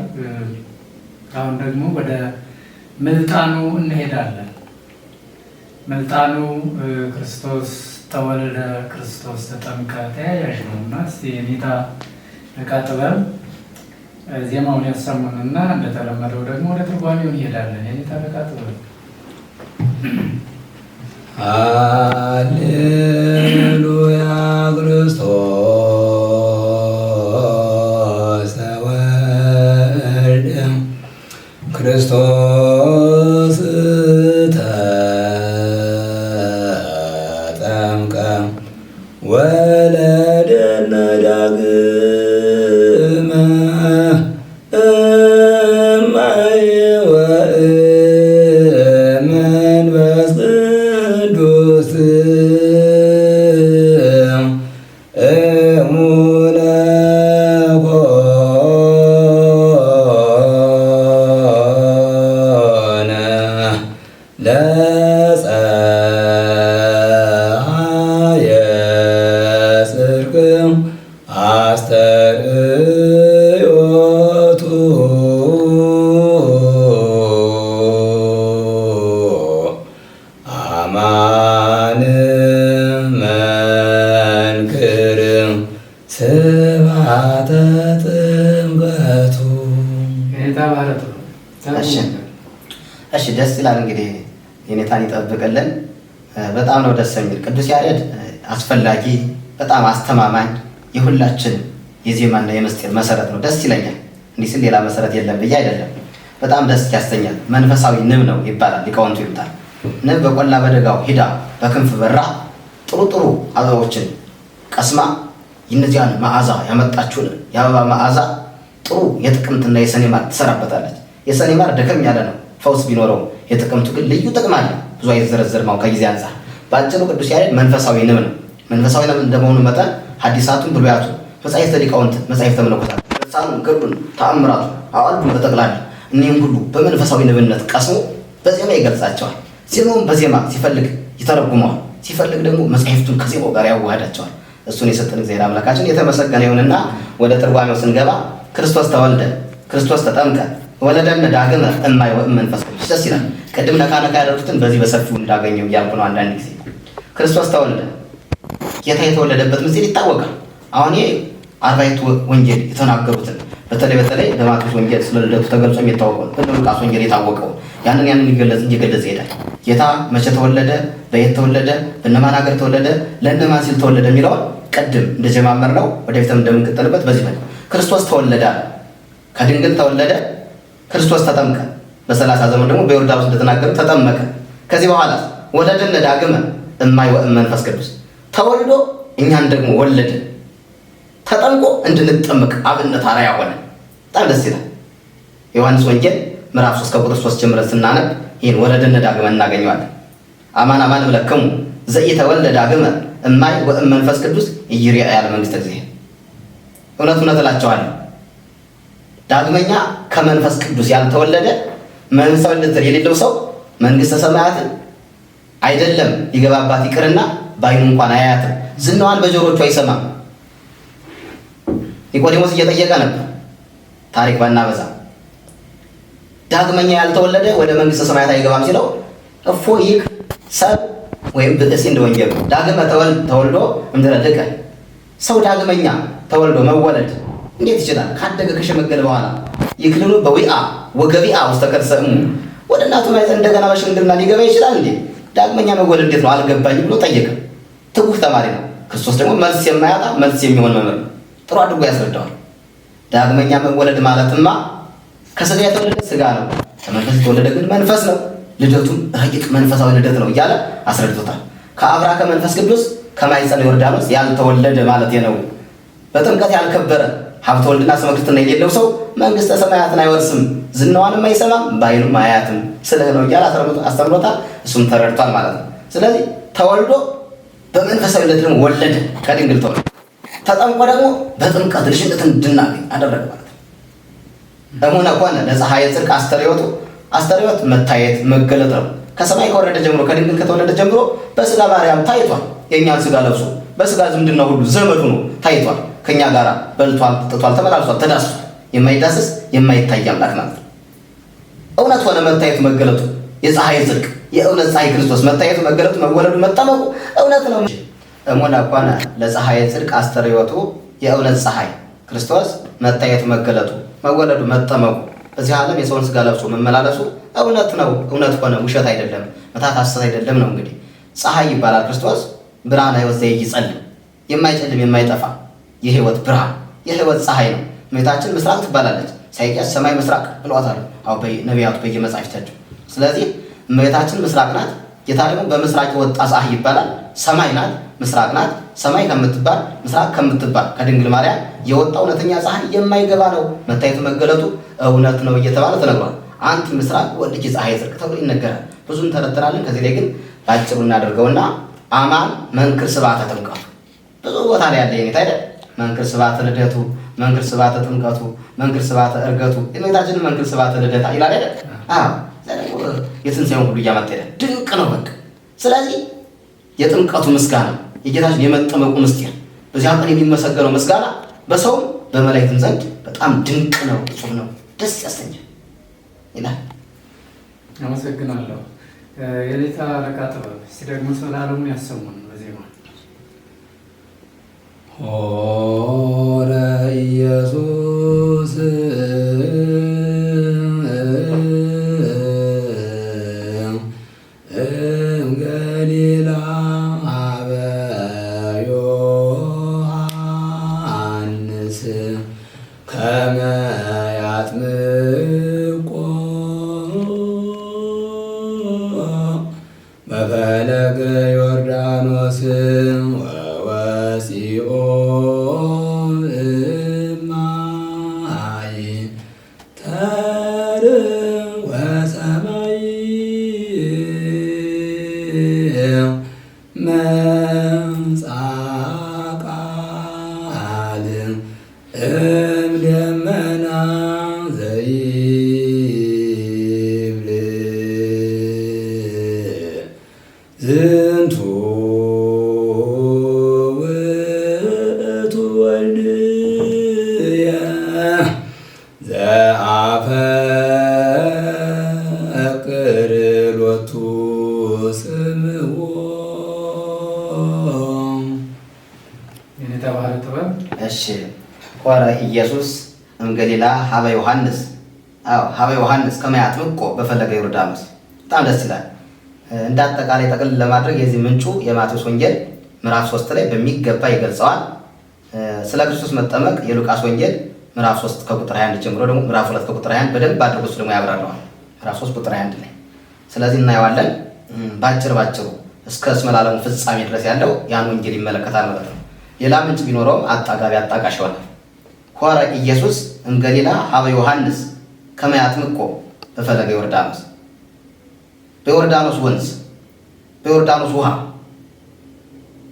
አሁን ደግሞ ወደ ምልጣኑ እንሄዳለን። ምልጣኑ ክርስቶስ ተወለደ፣ ክርስቶስ ተጠምቀ ተያያዥ ነው እና እስቲ የኔታ ነቃ ጥበብ ዜማውን ያሰሙንና እንደተለመደው ደግሞ ወደ ትርጓሜው እንሄዳለን። የኔታ ነቃ ጥበብ ሃሌሉያ ክርስቶስ ተወልደ ክርስቶስ ተጠምቀ ወለደነ ዳግመ እማየ ወመንፈስ ቅዱስ እሙነ ኮነ ለፀሐየ ጽድቅ አስተርእዮቱ አማን መንክር ስብሐተ ጥምቀቱ። የኔታ ባህረት ነው። እሺ ደስ ይላል። እንግዲህ የኔታን ይጠብቅልን። በጣም ነው ደስ የሚል። ቅዱስ ያሬድ አስፈላጊ፣ በጣም አስተማማኝ የሁላችን የዜማና የምስጢር መሰረት ነው። ደስ ይለኛል። እንዲህ ስል ሌላ መሰረት የለም ብዬ አይደለም። በጣም ደስ ያሰኛል። መንፈሳዊ ንብ ነው ይባላል፣ ሊቃውንቱ ይሉታል። ንብ በቆላ በደጋው ሂዳ በክንፍ በራ ጥሩ ጥሩ አበባዎችን ቀስማ የእነዚያን መዓዛ ያመጣችውን የአበባ መዓዛ ጥሩ የጥቅምትና የሰኔ ማር ትሰራበታለች። የሰኔ ማር ደከም ያለ ነው፣ ፈውስ ቢኖረው፣ የጥቅምቱ ግን ልዩ ጥቅም አለ። ብዙ አይዘረዘርም አሁን ከጊዜ አንጻር። በአጭሩ ቅዱስ ያሬድ መንፈሳዊ ንብ ነው። መንፈሳዊ ንብ እንደመሆኑ መጠን ሐዲሳቱን ብሉያቱን፣ መጻሕፍተ ሊቃውንት፣ መጻሕፍተ መነኮሳት፣ ድርሳኑን፣ ገድሉን፣ ተአምራቱ፣ አዋልዱን በጠቅላላ እኒህም ሁሉ በመንፈሳዊ ንብነት ቀስሞ በዜማ ይገልጻቸዋል። ዜማውን በዜማ ሲፈልግ ይተረጉመዋል፣ ሲፈልግ ደግሞ መጻሕፍቱን ከዜማው ጋር ያዋህዳቸዋል። እሱን የሰጠን እግዚአብሔር አምላካችን የተመሰገነ ይሁንና ወደ ትርጓሜው ስንገባ ክርስቶስ ተወልደ፣ ክርስቶስ ተጠምቀ፣ ወለደነ ዳግመ እማይ ወእመንፈስ ቅዱስ። ደስ ይላል። ቅድም ነካ ያደረጉትን በዚህ በሰፊው እንዳገኘው እያልኩ ነው። አንዳንድ ጊዜ ክርስቶስ ተወልደ፣ ጌታ የተወለደበት ምስጢር ይታወቃል። አሁን አርባዕቱ ወንጌል የተናገሩትን በተለይ በማቴዎስ ወንጌል ስለ ልደቱ ተገልጾ የሚታወቀው በሉቃስ ወንጌል የታወቀው ያንን እየገለጸ ይሄዳል። ጌታ መቼ ተወለደ፣ በየት ተወለደ፣ በእነማን ሀገር ተወለደ፣ ለእነማን ሲል ተወለደ የሚለውን ቅድም እንደጀማመርነው ወደፊትም እንደምንቀጥልበት በዚህ መልኩ ክርስቶስ ተወለደ፣ ከድንግል ተወለደ፣ ክርስቶስ ተጠምቀ፣ በ30 ዘመን ደግሞ በዮርዳኖስ እንደተናገረ ተጠመቀ። ከዚህ በኋላ ወለደነ ዳግመ እማይ ወእመንፈስ ቅዱስ፣ ተወልዶ እኛን ደግሞ ወለደ፣ ተጠምቆ እንድንጠመቅ አብነት አርአያ ሆነ። በጣም ደስ ይላል። ዮሐንስ ወንጌል ምዕራፍ 3 ከቁጥር 3 ጀምረን ስናነብ ይህን ወለደነ ዳግመ እናገኘዋለን። አማን አማን እብለክሙ ዘኢተወልደ ዳግመ እማይ ወእመንፈስ ቅዱስ ኢይርአያ ለመንግሥተ እግዚአብሔር። እውነት እውነት እላቸዋለሁ ዳግመኛ ከመንፈስ ቅዱስ ያልተወለደ መንፈሳዊ ልደት የሌለው ሰው መንግሥተ ሰማያትን አይደለም ሊገባባት ይቅርና በዓይኑ እንኳን አያያትም፣ ዝናዋን በጆሮቹ አይሰማም። ኒቆዲሞስ እየጠየቀ ነበር፣ ታሪክ ባናበዛ ዳግመኛ ያልተወለደ ወደ መንግሥተ ሰማያት አይገባም ሲለው እፎ ይክ ሰብ ወይም ብእሲ እንደ ወንጌሉ ዳግመ ተወልዶ እምድረ ልቀ፣ ሰው ዳግመኛ ተወልዶ መወለድ እንዴት ይችላል? ካደገ ከሸመገለ በኋላ ይክልኑ በዊአ ወገቢአ ውስተ ከርሰ እሙ፣ ወደ እናቱ ማኅፀን እንደገና በሽምግልና ሊገባ ይችላል እንዴ? ዳግመኛ መወለድ እንዴት ነው አልገባኝ ብሎ ጠየቀ። ትጉህ ተማሪ ነው። ክርስቶስ ደግሞ መልስ የማያጣ መልስ የሚሆን መምህር ነው። ጥሩ አድርጎ ያስረዳዋል። ዳግመኛ መወለድ ማለትማ ከሥጋ የተወለደ ሥጋ ነው፣ ከመንፈስ የተወለደ ግን መንፈስ ነው። ልደቱም ረቂቅ መንፈሳዊ ልደት ነው እያለ አስረድቶታል። ከአብራ ከመንፈስ ቅዱስ ከማኅፀነ ዮርዳኖስ ያልተወለደ ማለት ነው። በጥምቀት ያልከበረ ሀብተ ወልድና ስመ ክርስትና የሌለው ሰው መንግሥተ ሰማያትን አይወርስም፣ ዝናዋንም አይሰማም፣ በዓይኑም አያትም ስልህ ነው እያለ አስተምሮታል። እሱም ተረድቷል ማለት ነው። ስለዚህ ተወልዶ በመንፈሳዊ ልደት ደግሞ ወለደ ከድንግል ተወለደ። ተጠምቆ ደግሞ በጥምቀት ልጅነትን እንድናገኝ አደረገ ማለት ነው። እሙነ ኮነ ለፀሐየ ጽድቅ አስተርእዮቱ አስተርእዮት መታየት መገለጥ ነው። ከሰማይ ከወረደ ጀምሮ ከድንግል ከተወለደ ጀምሮ በስጋ ማርያም ታይቷል። የእኛን ስጋ ለብሶ በስጋ ዝምድና ሁሉ ዘመዱ ነው ታይቷል። ከእኛ ጋር በልቷል፣ ጠጥቷል፣ ተመላልሷል፣ ተዳስሷል። የማይዳስስ የማይታይ አምላክ ማለት ነው። እውነት ሆነ መታየቱ መገለጡ የፀሐይ ጽድቅ የእውነት ፀሐይ ክርስቶስ መታየቱ መገለጡ መወለዱ መጠመቁ እውነት ነው። እሙነ ኮነ ለፀሐየ ጽድቅ አስተርእዮቱ የእውነት ፀሐይ ክርስቶስ መታየቱ መገለጡ መወለዱ መጠመቁ በዚህ ዓለም የሰውን ስጋ ለብሶ መመላለሱ እውነት ነው። እውነት ሆነ ውሸት አይደለም፣ መታት ሐሰት አይደለም ነው። እንግዲህ ፀሐይ ይባላል ክርስቶስ ብርሃነ ሕይወት ዘይጸልም የማይጨልም የማይጠፋ የሕይወት ብርሃን የሕይወት ፀሐይ ነው። እመቤታችን ምስራቅ ትባላለች። ኢሳይያስ ሰማይ ምስራቅ ብሏታል ነቢያቱ በየመጻሕፍታቸው። ስለዚህ እመቤታችን ምስራቅ ናት። ጌታ ደግሞ በምስራቅ የወጣ ፀሐይ ይባላል። ሰማይ ናት፣ ምስራቅ ናት። ሰማይ ከምትባል ምስራቅ ከምትባል ከድንግል ማርያም የወጣ እውነተኛ ፀሐይ የማይገባ ነው። መታየቱ መገለጡ እውነት ነው እየተባለ ተነግሯል። አንቲ ምስራቅ ወልድኪ ፀሐየ ጽድቅ ተብሎ ይነገራል። ብዙ እንተረትራለን። ከዚህ ላይ ግን ባጭሩ እናደርገውና አማን መንክር ስብሐተ ጥምቀቱ ብዙ ቦታ ላይ ያለ የኔታ አይደል? መንክር ስብሐተ ልደቱ፣ መንክር ስብሐተ ጥምቀቱ፣ መንክር ስብሐተ ዕርገቱ የእመቤታችንን መንክር ስብሐተ ልደታ ይላል አይደል? የትንሣኤውን ሁሉ እያመጣ ሄደ። ድንቅ ነው በቃ። ስለዚህ የጥምቀቱ ምስጋና የጌታችን የመጠመቁ ምስጢር በዚያ ቀን የሚመሰገነው ምስጋና በሰውም በመላእክትም ዘንድ በጣም ድንቅ ነው፣ እጹብ ነው፣ ደስ ያሰኛል ይላል። አመሰግናለሁ። የኔታ አለቃ ጥበብ እስቲ ደግሞ ስለ ዓለሙ ያሰሙን በዜማ ሆረ ኢየሱስ ገሊላ አበ ዮሐንስ ከመ ያጥምቆ በፈለገ ዮርዳኖስ ወወፂኦ እማይ ተርኅወ ሰማይ መጽአ ቃል እምደመና ዘይብል ዝንቱ ውእቱ ወልድየ ዘአፈቅር ሎቱ ስምዖ። የኔታ ባህረ ጥበብ እሺ ሆረ ኢየሱስ እምገሊላ ሀበ ዮሐንስ። አዎ ሀበ ዮሐንስ ከመ ያጥምቆ በፈለገ ዮርዳኖስ። በጣም ደስ ይላል። እንደ አጠቃላይ ጠቅልል ለማድረግ የዚህ ምንጩ የማቴዎስ ወንጌል ምዕራፍ 3 ላይ በሚገባ ይገልጸዋል። ስለ ክርስቶስ መጠመቅ የሉቃስ ወንጌል ምዕራፍ 3 ከቁጥር 21 ጀምሮ ደግሞ ምዕራፍ 2 ከቁጥር 21 በደንብ አድርጎ እሱ ደግሞ ያብራራዋል። ምዕራፍ 3 ቁጥር 21 ላይ ስለዚህ እናየዋለን። ባጭሩ እስከ እስመ ለዓለሙ ፍጻሜ ድረስ ያለው ያን ወንጌል ይመለከታል ማለት ነው። ሌላ ምንጭ ቢኖረውም አጣጋቢ አጣቃሽ ይሆናል። ሆረ ኢየሱስ እምገሊላ ሀበ ዮሐንስ ከመ ያጥምቆ በፈለገ ዮርዳኖስ። በዮርዳኖስ ወንዝ በዮርዳኖስ ውሃ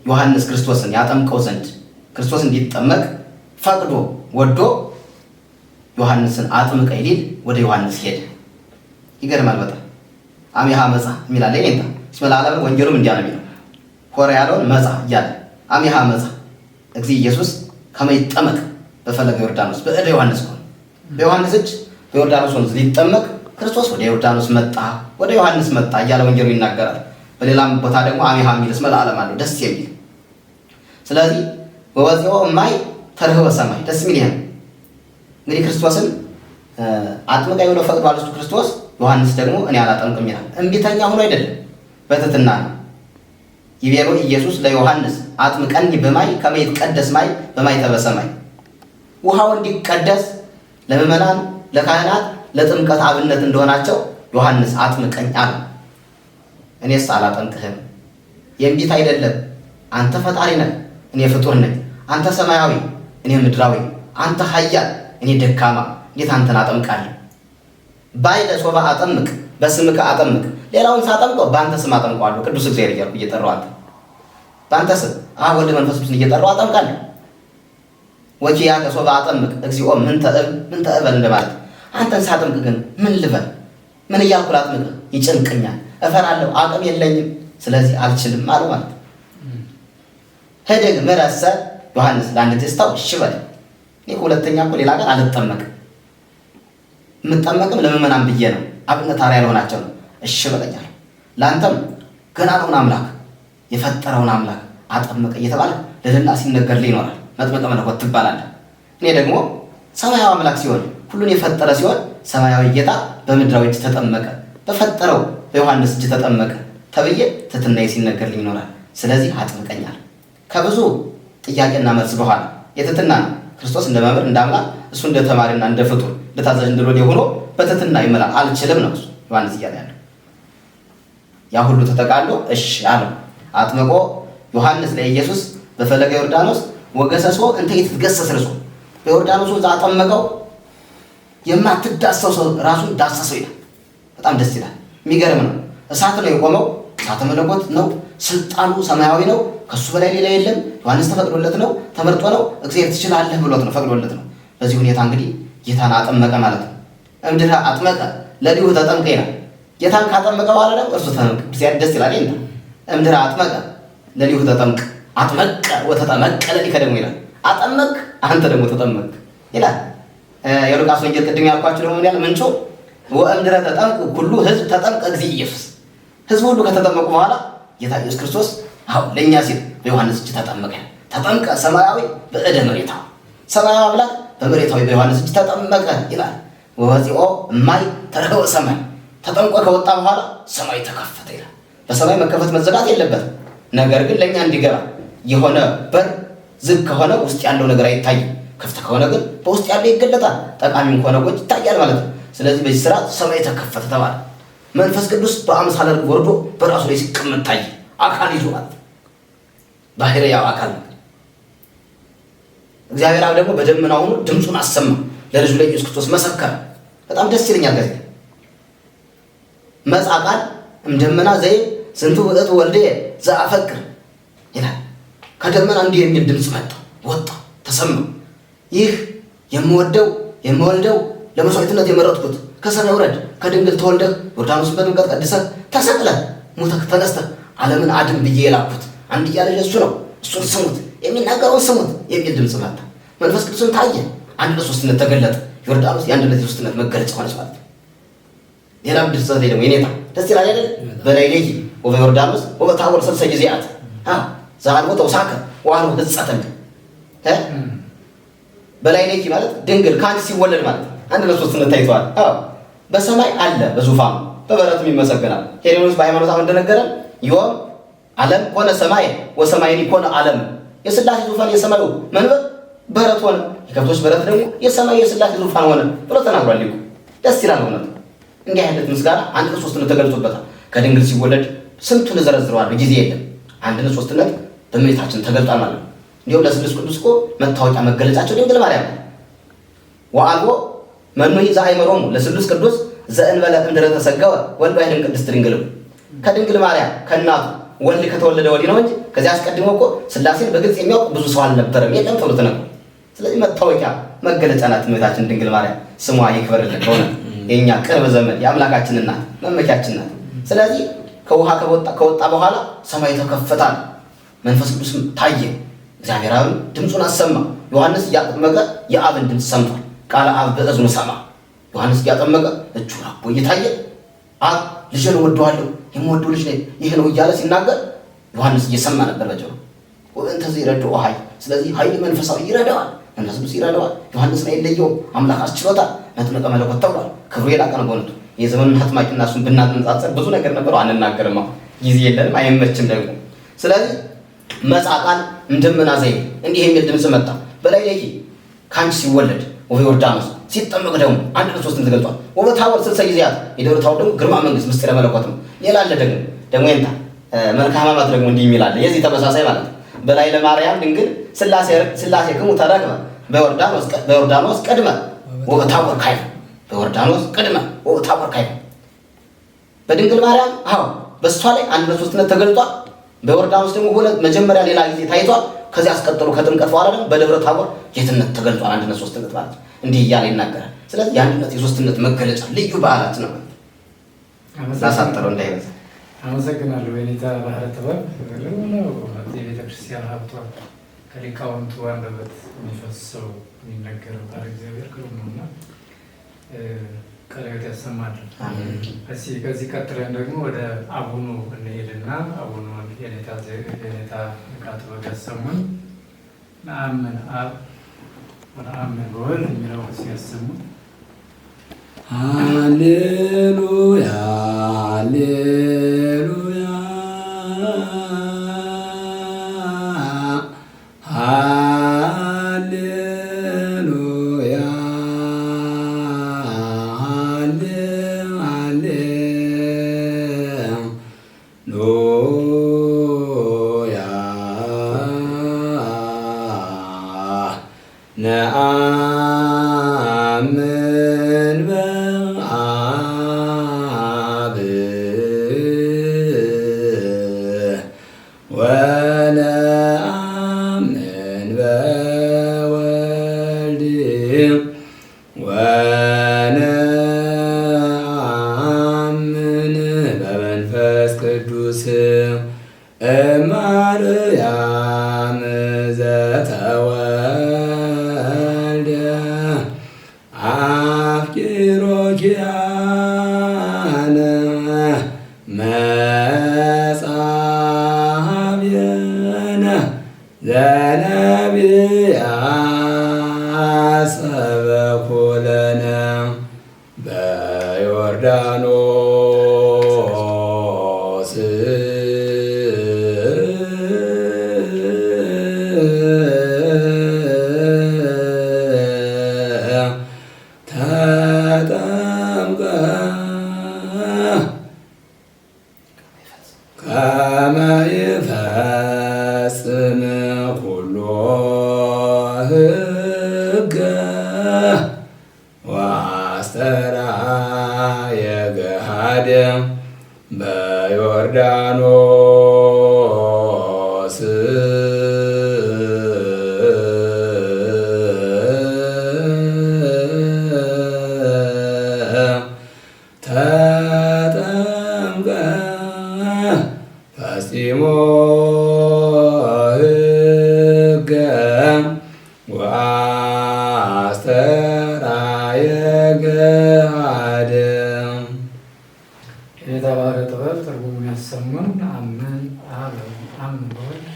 ዮሐንስ ክርስቶስን ያጠምቀው ዘንድ ክርስቶስ እንዲጠመቅ ፈቅዶ ወዶ ዮሐንስን አጥምቀ ይሊል ወደ ዮሐንስ ሄደ። ይገርማል በጣም አሚሃ መጻ የሚላለ ይኔታ እስመ ለዓለም ወንጌሉም እንዲያ ነው የሚለው። ሆረ ያለውን መጻ እያለ አሚሃ መጻ እግዚእ ኢየሱስ ከመ ይጠመቅ በፈለገ ዮርዳኖስ በእደ ዮሐንስ ሆነ በዮሐንስ እጅ በዮርዳኖስ ወንዝ ሊጠመቅ ክርስቶስ ወደ ዮርዳኖስ መጣ፣ ወደ ዮሐንስ መጣ እያለ ወንጌሉ ይናገራል። በሌላም ቦታ ደግሞ አሚሃ የሚል እስመ ለዓለም አለው ደስ የሚል። ስለዚህ ወወፂኦ እማይ ተርኅወ ሰማይ ደስ የሚል ይሄ ነው። እንግዲህ ክርስቶስን አጥምቀኝ ብሎ ፈቅዷል እሱ ክርስቶስ። ዮሐንስ ደግሞ እኔ አላጠምቅም ይላል። እምቢተኛ ሆኖ አይደለም፣ በትሕትና ነው። ይቤሎ ኢየሱስ ለዮሐንስ አጥምቀኒ በማይ ከመ ይትቀደስ ማይ በማኅተበ ሰማይ። ውሃው እንዲቀደስ ለምዕመናን ለካህናት ለጥምቀት አብነት እንደሆናቸው ዮሐንስ አጥምቀኝ አለ። እኔስ አላጠምቅህም። የእምቢት አይደለም። አንተ ፈጣሪ ነህ፣ እኔ ፍጡር ነኝ። አንተ ሰማያዊ፣ እኔ ምድራዊ። አንተ ኃያል፣ እኔ ደካማ። እንዴት አንተን አጠምቃለሁ? ባይለ ሶባ አጠምቅ፣ በስምከ አጠምቅ። ሌላውን ሳጠምቀው በአንተ ስም አጠምቀዋለሁ። ቅዱስ እግዚአብሔር እያልኩ እየጠራሁ አንተ በአንተ ስም አብ ወልድ መንፈስ ቅዱስን እየጠራሁ አጠምቃለሁ። ወኪያከ ሶበ አጠምቅ እግዚኦ ምንተ እበል እንደማለት። አንተን ሳጠምቅ ግን ምን ልበል? ምን እያልኩ ላጥምቅ? ይጨንቀኛል፣ እፈራለሁ፣ አቅም የለኝም፣ ስለዚህ አልችልም አለ ማለት ነው። ህድግ ምረሰ ዮሐንስ ለአንድ ቴስታው እሺ በል። እኔ ሁለተኛ እኮ ሌላ ቀን አልጠመቅም፣ የምጠመቅም ለምእመናን ብዬ ነው፣ አብነት አርአያ ለሆናቸው ነው። እሺ በለኛል። ለአንተም ገናናውን አምላክ የፈጠረውን አምላክ አጠመቀ እየተባለ ልዕልና ሲነገርልህ ይኖራል። መጥምቀ መለኮት ትባላለህ። እኔ ደግሞ ሰማያዊ አምላክ ሲሆን ሁሉን የፈጠረ ሲሆን ሰማያዊ ጌታ በምድራዊ እጅ ተጠመቀ፣ በፈጠረው በዮሐንስ እጅ ተጠመቀ ተብዬ ትሕትናዬ ሲነገርልኝ ይኖራል። ስለዚህ አጥምቀኛል። ከብዙ ጥያቄና መልስ በኋላ የትሕትና ነው። ክርስቶስ እንደ መምህር እንደ አምላክ፣ እሱ እንደ ተማሪና እንደ ፍጡር እንደ ታዛዥ እንደ ሎሌ ሆኖ በትሕትና ይመላል። አልችልም ነው እሱ ዮሐንስ እያለ ያለው። ያ ሁሉ ተጠቃሎ እሺ አለው። አጥምቆ ዮሐንስ ለኢየሱስ በፈለገ ዮርዳኖስ ወገሰሶ እንተ ይትገሰስ ርሶ፣ በዮርዳኖስ ወንዝ አጠመቀው፣ የማትዳሰው ሰው ራሱን ዳሰሰው ይላል። በጣም ደስ ይላል። የሚገርም ነው። እሳት ነው የቆመው፣ እሳተ መለኮት ነው። ስልጣኑ ሰማያዊ ነው። ከሱ በላይ ሌላ የለም። ዮሐንስ ተፈቅዶለት ነው፣ ተመርጦ ነው። እግዚአብሔር ትችላለህ ብሎት ነው፣ ፈቅዶለት ነው። በዚህ ሁኔታ እንግዲህ ጌታን አጠመቀ ማለት ነው። እምድኅረ አጥመቀ ለሊሁ ተጠምቀ ይላል። ጌታን ካጠመቀ በኋላ ደግሞ እርሱ ተጠምቀ። ደስ ይላል። ይሄ እምድኅረ አጥመቀ ለሊሁ ተጠምቀ፣ አጥመቀ ወተጠመቀ ለሊከ ደግሞ ይላል። አጠመቅ አንተ ደግሞ ተጠመቅ ይላል። የሉቃስ ወንጌል ቅድም ያልኳችሁ ደግሞ ምን ያለ ምንጩ ወእምድኅረ ተጠምቁ ኩሉ ሕዝብ ተጠምቀ እግዚእ ኢየሱስ። ሕዝብ ሁሉ ከተጠመቁ በኋላ ጌታ ኢየሱስ ክርስቶስ ለእኛ ሲል በዮሐንስ እጅ ተጠመቀ። ተጠምቀ ሰማያዊ በእደ መሬታዊ፣ ሰማያዊ አምላክ በመሬታዊ በዮሐንስ እጅ ተጠመቀ ይላል። ወወፂኦ እማይ ተረከበ ሰማይ፣ ተጠምቆ ከወጣ በኋላ ሰማይ ተከፈተ ይላል። በሰማይ መከፈት መዘጋት የለበትም። ነገር ግን ለእኛ እንዲገባ የሆነ በር ዝግ ከሆነ ውስጥ ያለው ነገር አይታይም። ክፍት ከሆነ ግን በውስጥ ያለው ይገለጣል። ጠቃሚም ከሆነ ጎጅ ይታያል ማለት ነው። ስለዚህ በዚህ ስርዓት ሰማይ ተከፈተ ተባለ። መንፈስ ቅዱስ በአምሳለ ርግብ ወርዶ በራሱ ላይ ሲቀመጥ ታየ። አካል ይዞ ማለት ባህሪ ያው አካል ነው። እግዚአብሔር አብ ደግሞ በደመና ሆኖ ድምፁን አሰማ፣ ለልጁ ለኢየሱስ ክርስቶስ መሰከረ። በጣም ደስ ይለኛል። ከዚህ መጽአ ቃል እምደመና ዘይብ ዝንቱ ውእቱ ወልድየ ዘአፈቅር ይላል። ከደመና እንዲህ የሚል ድምፅ መጣ፣ ወጣ፣ ተሰማ። ይህ የምወልደው ለመስዋዕትነት የመረጥኩት ከሰማይ ውረድ፣ ከድንግል ተወልደህ ዮርዳኖስን በጥምቀት ቀድሰህ ተሰቅለህ ሞተህ ተነስተህ ዓለምን አድን ብዬ የላኩት አንድያ ልጅ እሱ ነው፣ እሱን ስሙት፣ የሚናገረውን ስሙት የሚል ድምፅ መጣ። መንፈስ ቅዱስን ታየ፣ አንድነት ሦስትነት ተገለጠ። ዮርዳኖስ የአንድነት የሦስትነት መገለጫ ሆነች ማለት ነው። ሌላ ምድር ላይ ደግሞ የኔታ ደስ ይላል አይደል? በላይ ላይ ወበዮርዳኖስ ወበታቦር ሰልሰ ጊዜያት ዘአልቦ ተውሳከ ወአልቦ ህጸተ በላይ ላይ ማለት ድንግል ከአንድ ሲወለድ ማለት አንድነት ሦስትነት ታይተዋል። በሰማይ አለ በዙፋኑ በበረቱም ይመሰገናል። ሄሮድስ በሃይማኖት አሁን እንደነገረን ዮም ዓለም ሆነ ሰማይ ወሰማይኒ ሆነ ዓለም። የሥላሴ ዙፋን የሰማዩ መንበር በረት ሆነ፣ የከብቶች በረት ደግሞ የሰማይ የሥላሴ ዙፋን ሆነ ብሎ ተናግሯል ሊቁ። ደስ ይላል እውነት። እንዲህ አይነት ምስጋና አንድነት ሦስትነት ተገልጾበታል። ከድንግል ሲወለድ ስንቱን እዘረዝረዋለሁ፣ ጊዜ የለም። አንድነት ሦስትነት በእመቤታችን ተገልጧል ማለት ነው። እንዲሁም ለስሉስ ቅዱስ እኮ መታወቂያ መገለጫቸው ድንግል ማርያም ነው። ወአልቦ መኑሂ ዘአእመሮሙ ለስሉስ ቅዱስ ዘእንበለ እምድኅረ ተሰገወ ወልድ ዋሕድ ቅድስት ድንግል። ከድንግል ማርያም ከእናቱ ወልድ ከተወለደ ወዲህ ነው እንጂ ከዚያ አስቀድሞ እኮ ሥላሴን በግልጽ የሚያውቅ ብዙ ሰው አልነበረም፣ የለም ተብሎ ተነግሯል። ስለዚህ መታወቂያ መገለጫ ናት እመቤታችን ድንግል ማርያም። ስሟ ይክበርልን። በእውነት የእኛ ቅርብ ዘመድ የአምላካችን እናት መመኪያችን ናት። ስለዚህ ከውሃ ከወጣ በኋላ ሰማይ ተከፈታል። መንፈስ ቅዱስም ታየ። እግዚአብሔር አብን ድምፁን አሰማ። ዮሐንስ እያጠመቀ የአብን ድምፅ ሰምቷል። ቃለ አብ በእዝኑ ሰማ። ዮሐንስ እያጠመቀ እጁ አቦ እየታየ አብ ልጄን እወደዋለሁ የምወደው ልጅ ይህ ነው እያለ ሲናገር ዮሐንስ እየሰማ ነበር በጆሮ። ወእንተዝ ይረድኦ ኃይል፣ ስለዚህ ኃይል መንፈሳዊ ይረዳዋል፣ መንፈስ ቅዱስ ይረዳዋል። ዮሐንስን አይለየውም፣ አምላክ አስችሎታል። መጥምቀ መለኮት ተብሏል። ክብሩ የላቀ ነው በእውነቱ። የዘመኑን አጥማቂና እሱን ብናነጻጽር ብዙ ነገር ነበረው፣ አንናገርም፣ ጊዜ የለንም፣ አይመችም ደግሞ። ስለዚህ መጽአ ቃል እምደመና ዘይብ እንዲህ የሚል ድምፅ መጣ። በላይ ላይ ከአንቺ ሲወለድ ወበዮርዳኖስ ሲጠመቅ ደግሞ አንድነት ሦስትነት ተገልጧል። ወበታቦር ስልሰ ጊዜያት የደብረ ታቦር ደግሞ ግርማ መንግሥት ምስጢረ መለኮት ነው። ሌላ አለ ደግሞ ይንታ መልክአ ሕማማት ደግሞ እንዲህ የሚል አለ። የዚህ ተመሳሳይ ማለት ነው። በላይ ለማርያም ድንግል ሥላሴ ክሙ ተረክበ በዮርዳኖስ ቅድመ ወበታቦር ካይፈ፣ በዮርዳኖስ ቅድመ ወበታቦር ካይፈ። በድንግል ማርያም በእሷ ላይ አንድነት ሦስትነት ተገልጧል። በዮርዳኖስ ደግሞ መጀመሪያ ሌላ ጊዜ ታይቷል። ከዚህ አስቀጥሎ ከጥምቀት በኋላ ደግሞ በደብረ ታቦር ጌትነት ተገልጧል። አንድነት ሶስትነት ማለት እንዲህ እያለ ይናገራል። ስለዚህ የአንድነት የሶስትነት መገለጫ ልዩ በዓላት ነው። ላሳጥረው እንዳይበዛ። አመሰግናለሁ። የኔታ ባህረ ጥበብ ለሆነው የቤተክርስቲያን ሀብቷ ከሊቃውንቱ አንደበት የሚፈሰው የሚነገረው ቃል እግዚአብሔር ግሩም ነውና ቀለበት ያሰማልን። እስኪ ከዚህ ቀጥለን ደግሞ ወደ አቡኑ እንሄድና አቡኑ የኔታ ንቃተ ጥበብ ያሰሙን ነአምን አብ ወነአምን በወልድ የሚለው ሲያሰሙን ሃሌሉያ ሃሌሉያ ሃሌሉያ ሃሌሉያ ነአምን በአብ ወነአምን በወልድ ወነአምን በመንፈስ ቅዱስ እማርያም ዘተወልደ አፍቂሮ ኪያነ መጻብየነ ዘነቢያት ሰበኩ ለነ በዮርዳኖስ ተጠምቀ ከመ ይፈጽም ኩሎ ሕገ ወአስተርአየ ገሃደ በዮርዳኖስ ተጠምቀ ፈጺሞ ሕገ ወአስተርአየ ገሃደ። የኔታ ባህረ ጥበብ ትርጉሙን ያሰሙን ነአምን አብ ነአምን በወልድ።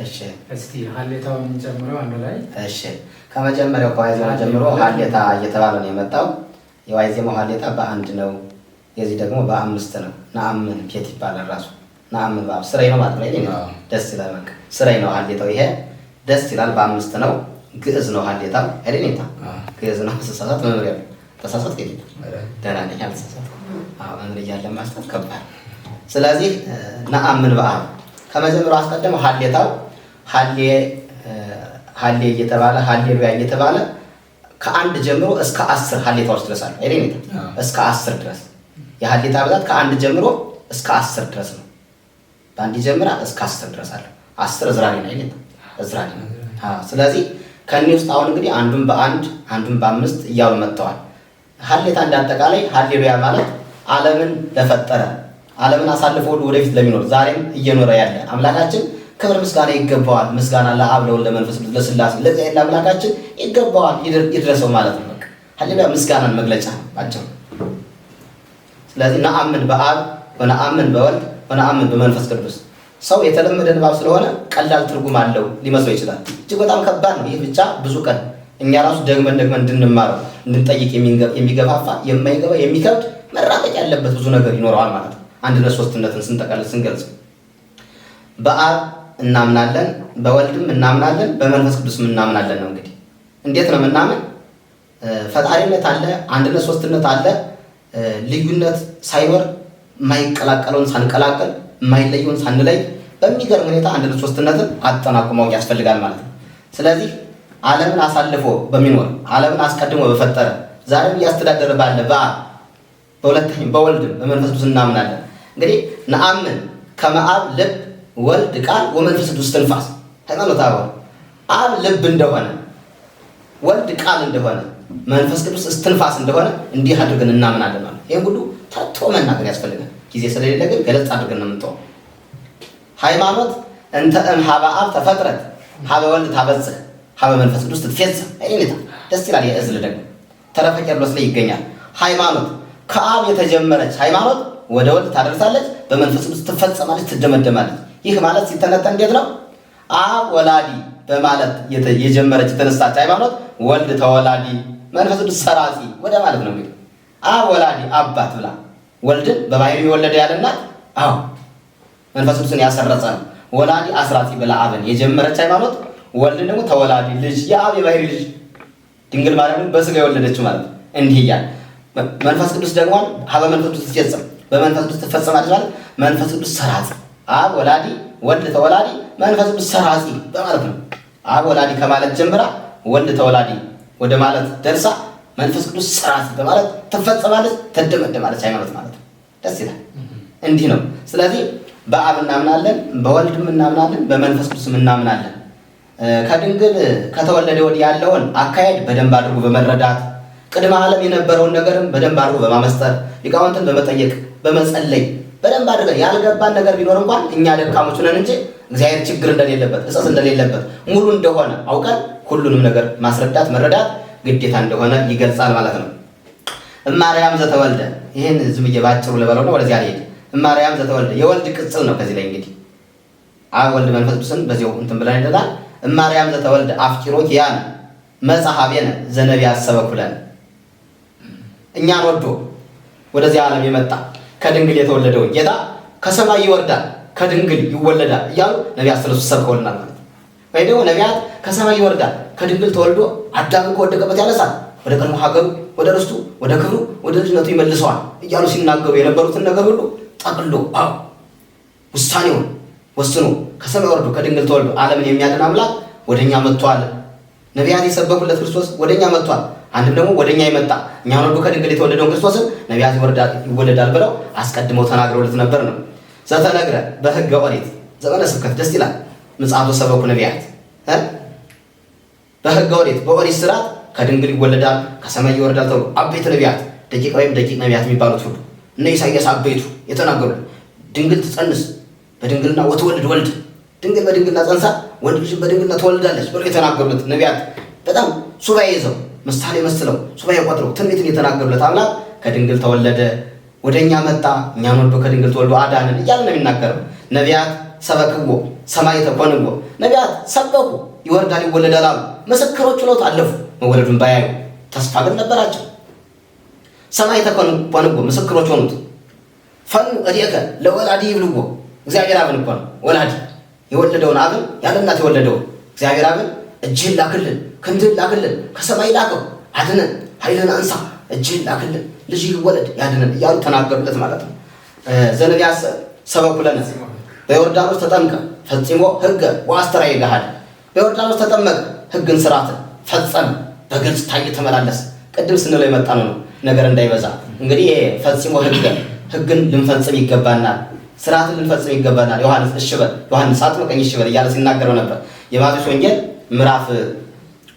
እሺ እስቲ ሀሌታውን ጨምረው አንድ ላይ እሺ ከመጀመሪያው ከዋይዜማ ጀምሮ ሀሌታ እየተባለ ነው የመጣው። የዋይዜማው ሀሌታ በአንድ ነው፣ የዚህ ደግሞ በአምስት ነው። ነአምን ፔት ይባላል ራሱ ነአምን በአብ ስራዬ ነው ማለት ነው። ደስ ይላል። በቃ ስራዬ ነው ሀሌታው። ይሄ ደስ ይላል። በአምስት ነው። ግዕዝ ነው ሀሌታው አይደል? ግዕዝ ነው። ተሳሳት መምሪያ ተሳሳት ከዚህ ደህና ነኝ አልተሳሳት። መምሪያ እያለ ማስታት ከባድ። ስለዚህ ነአምን በአብ ከመጀመሪያው አስቀድመው ሀሌታው ሀሌ እየተባለ ሀሌሉያ እየተባለ ከአንድ ጀምሮ እስከ 10 ሀሌታዎች ድረስ አሉ አይደል? እስከ 10 ድረስ የሀሌታ ብዛት ከአንድ ጀምሮ እስከ 10 ድረስ ነው። በአንድ ጀምራ እስከ 10 ድረስ አለ። 10 እዝራሌ ነው አይደል? እዝራሌ ነው። ስለዚህ ከእኔ ውስጥ አሁን እንግዲህ አንዱን በአንድ አንዱን በአምስት እያሉ መጥተዋል። ሀሌታ እንዳጠቃላይ ሀሌሉያ ማለት ዓለምን ለፈጠረ ዓለምን አሳልፎ ወደፊት ለሚኖር ዛሬም እየኖረ ያለ አምላካችን ክብር ምስጋና ይገባዋል። ምስጋና ለአብ ለወልድ ለመንፈስ ቅዱስ ለሥላሴ ለእግዚአብሔር ለአምላካችን ይገባዋል፣ ይድረሰው ማለት ነው። በቃ ሀሌሉያ ምስጋናን መግለጫ ናቸው። ስለዚህ ነአምን በአብ ወነአምን በወልድ ወነአምን በመንፈስ ቅዱስ። ሰው የተለመደ ንባብ ስለሆነ ቀላል ትርጉም አለው ሊመስለው ይችላል። እጅግ በጣም ከባድ ነው። ይህ ብቻ ብዙ ቀን እኛ ራሱ ደግመን እንድንማረው እንድንጠይቅ የሚገፋፋ የማይገባ የሚከብድ መራቀቅ ያለበት ብዙ ነገር ይኖረዋል ማለት ነው። አንድነት ሶስትነትን ስንጠቀልል ስንገልጽ በአብ እናምናለን፣ በወልድም እናምናለን፣ በመንፈስ ቅዱስም እናምናለን ነው። እንግዲህ እንዴት ነው የምናምን? ፈጣሪነት አለ፣ አንድነት ሶስትነት አለ። ልዩነት ሳይኖር የማይቀላቀለውን ሳንቀላቀል የማይለየውን ሳንለይ በሚገርም ሁኔታ አንድነት ሶስትነትን አጠናቅቆ ማወቅ ያስፈልጋል ማለት ነው። ስለዚህ ዓለምን አሳልፎ በሚኖር ዓለምን አስቀድሞ በፈጠረ ዛሬም እያስተዳደረ ባለ በአብ በሁለተኛም በወልድም በመንፈስ ቅዱስ እናምናለን። እንግዲህ ነአምን ከመ አብ ልብ ወልድ ቃል ወመንፈስ ቅዱስ እስትንፋስ። ሃይማኖተ አበው አብ ልብ እንደሆነ ወልድ ቃል እንደሆነ መንፈስ ቅዱስ እስትንፋስ እንደሆነ እንዲህ አድርገን እናምናለን ማለት። ይሄን ሁሉ ተርቶ መናገር ያስፈልጋል። ጊዜ ስለሌለ ግን ገለጽ አድርገን ነው የምንተው። ሃይማኖት እንተ እምኀበ አብ ተፈጥረት ኀበ ወልድ ታበጽሕ ኀበ መንፈስ ቅዱስ ትትፌጸም። አይኔታ ደስ ይላል። የእዝል ደግሞ ተረፈ ቄርሎስ ላይ ይገኛል። ሃይማኖት ከአብ የተጀመረች ሃይማኖት ወደ ወልድ ታደርሳለች፣ በመንፈስ ቅዱስ ትፈጸማለች፣ ትደመደማለች። ይህ ማለት ሲተነተን እንዴት ነው? አብ ወላዲ በማለት የጀመረች የተነሳች ሃይማኖት ወልድ ተወላዲ መንፈስ ቅዱስ ሰራጺ ወደ ማለት ነው። እንግዲህ አብ ወላዲ አባት ብላ ወልድን በባህሪው የወለደ ያለናት አዎ መንፈስ ቅዱስን ያሰረጸ ነው። ወላዲ አስራጺ ብላ አብን የጀመረች ሃይማኖት ወልድን ደግሞ ተወላዲ ልጅ የአብ የባህሪ ልጅ ድንግል ማርያምን በስጋ የወለደችው ማለት ነው። እንዲህ እያለ መንፈስ ቅዱስ ደግሞ ኀበ መንፈስ ቅዱስ ትፈጸም በመንፈስ ቅዱስ ትፈጸማለች ማለት መንፈስ ቅዱስ ሰራጺ አብ ወላዲ ወልድ ተወላዲ መንፈስ ቅዱስ ሰራጺ በማለት ነው። አብ ወላዲ ከማለት ጀምራ ወልድ ተወላዲ ወደ ማለት ደርሳ መንፈስ ቅዱስ ሰራጺ በማለት ትፈጸማለች፣ ትደመደማለች ሃይማኖት ማለት ነው። ደስ ይላል። እንዲህ ነው። ስለዚህ በአብ እናምናለን፣ በወልድም እናምናለን፣ በመንፈስ ቅዱስም እናምናለን። ከድንግል ከተወለደ ወዲህ ያለውን አካሄድ በደንብ አድርጎ በመረዳት ቅድመ ዓለም የነበረውን ነገርም በደንብ አድርጎ በማመስጠር ሊቃውንትን በመጠየቅ በመጸለይ በደንብ አድርገን ያልገባን ነገር ቢኖር እንኳን እኛ ደካሞች ነን እንጂ እግዚአብሔር ችግር እንደሌለበት እጸጽ እንደሌለበት ሙሉ እንደሆነ አውቀን ሁሉንም ነገር ማስረዳት መረዳት ግዴታ እንደሆነ ይገልጻል ማለት ነው። እማርያም ዘተወልደ ይህን ዝም ብዬ ባጭሩ ልበለው ነው፣ ወደዚያ ልሄድ። እማርያም ዘተወልደ የወልድ ቅጽል ነው። ከዚህ ላይ እንግዲህ አብ ወልድ መንፈስ ቅዱስን በዚያው እንትን ብለን ይደላል። እማርያም ዘተወልደ አፍቂሮ ኪያነ መጽሐቤነ ዘነቢያት ሰበኩለን እኛን ወዶ ወደዚህ ዓለም የመጣ ከድንግል የተወለደውን ጌታ ከሰማይ ይወርዳል ከድንግል ይወለዳል እያሉ ነቢያት ስለሱ ሰብከውልናል ማለት ነው። ወይ ደግሞ ነቢያት ከሰማይ ይወርዳል ከድንግል ተወልዶ አዳምን ከወደቀበት ያነሳል፣ ወደ ቀድሞ ሀገሩ ወደ ርስቱ ወደ ክብሩ ወደ ልጅነቱ ይመልሰዋል እያሉ ሲናገሩ የነበሩትን ነገር ሁሉ ጠቅሎ አዎ ውሳኔውን ወስኖ ከሰማይ ወርዶ ከድንግል ተወልዶ ዓለምን የሚያድን አምላክ ወደኛ መጥቷል። ነቢያት የሰበኩለት ክርስቶስ ወደኛ መጥቷል። አንድም ደግሞ ወደኛ የመጣ እኛን ወዶ ከድንግል የተወለደውን ክርስቶስን ነቢያት ይወለዳል ብለው አስቀድመው ተናግረውለት ነበር ነው። ዘተነግረ በሕገ ኦሪት ዘመነ ስብከት ደስ ይላል። ምጽአቱ ሰበኩ ነቢያት በሕገ ኦሪት በኦሪት ስርዓት ከድንግል ይወለዳል ከሰማይ ይወርዳል ተብሎ አበይት ነቢያት ደቂቅ ወይም ደቂቅ ነቢያት የሚባሉት ሁሉ እነ ኢሳይያስ አበይቱ የተናገሩት ድንግል ትጸንስ በድንግልና ወትወልድ ወልድ ድንግል በድንግልና ጸንሳ ወንድ ልጅ በድንግልና ትወልዳለች ብለው የተናገሩት ነቢያት በጣም ሱባኤ ይዘው ምሳሌ መስለው ሱባኤ ቆጥረው ትንቢትን የተናገሩለት አምላክ ከድንግል ተወለደ ወደኛ መጣ እኛን ወዶ ከድንግል ተወልዶ አዳነን እያለ ነው የሚናገረው። ነቢያት ሰበክዎ ሰማይ ተኮንዎ ነቢያት ሰበኩ ይወርዳል ይወለዳል አሉ። ምስክሮች ሆነው አለፉ። መወለዱን ባያዩ ተስፋ ግን ነበራቸው። ሰማይ ተኮንዎ ምስክሮች ሆኑት። ፈኑ እዴከ ለወላዲ ይብልዎ እግዚአብሔር አብን እኮ ነው ወላዲ የወለደውን አብን ያለ እናት የወለደውን እግዚአብሔር አብን እጅህን ላክልን ክንድህን ላክልን ከሰማይ ላከው አድነን ኃይልን አንሳ እጅህን ላክልን ልጅ ይወለድ ያድነን እያሉ ተናገሩለት ማለት ነው። ዘነቢያት ሰበኩለነ በዮርዳኖስ ተጠምቀ ፈጽሞ ሕገ ወአስተርአየ ገሃደ በዮርዳኖስ ተጠመቀ ሕግን ስርዓትን ፈጸመ በግልጽ ታየ ተመላለሰ። ቅድም ስንለው የመጣ ነው ነገር እንዳይበዛ እንግዲህ ፈጽሞ ሕግን ልንፈጽም ይገባናል፣ ስርዓትን ልንፈጽም ይገባናል። ዮሐንስ እሽበል ዮሐንስ አጥምቀኝ እሽበል እያለ ሲናገረው ነበር። የማቴዎስ ወንጌል ምዕራፍ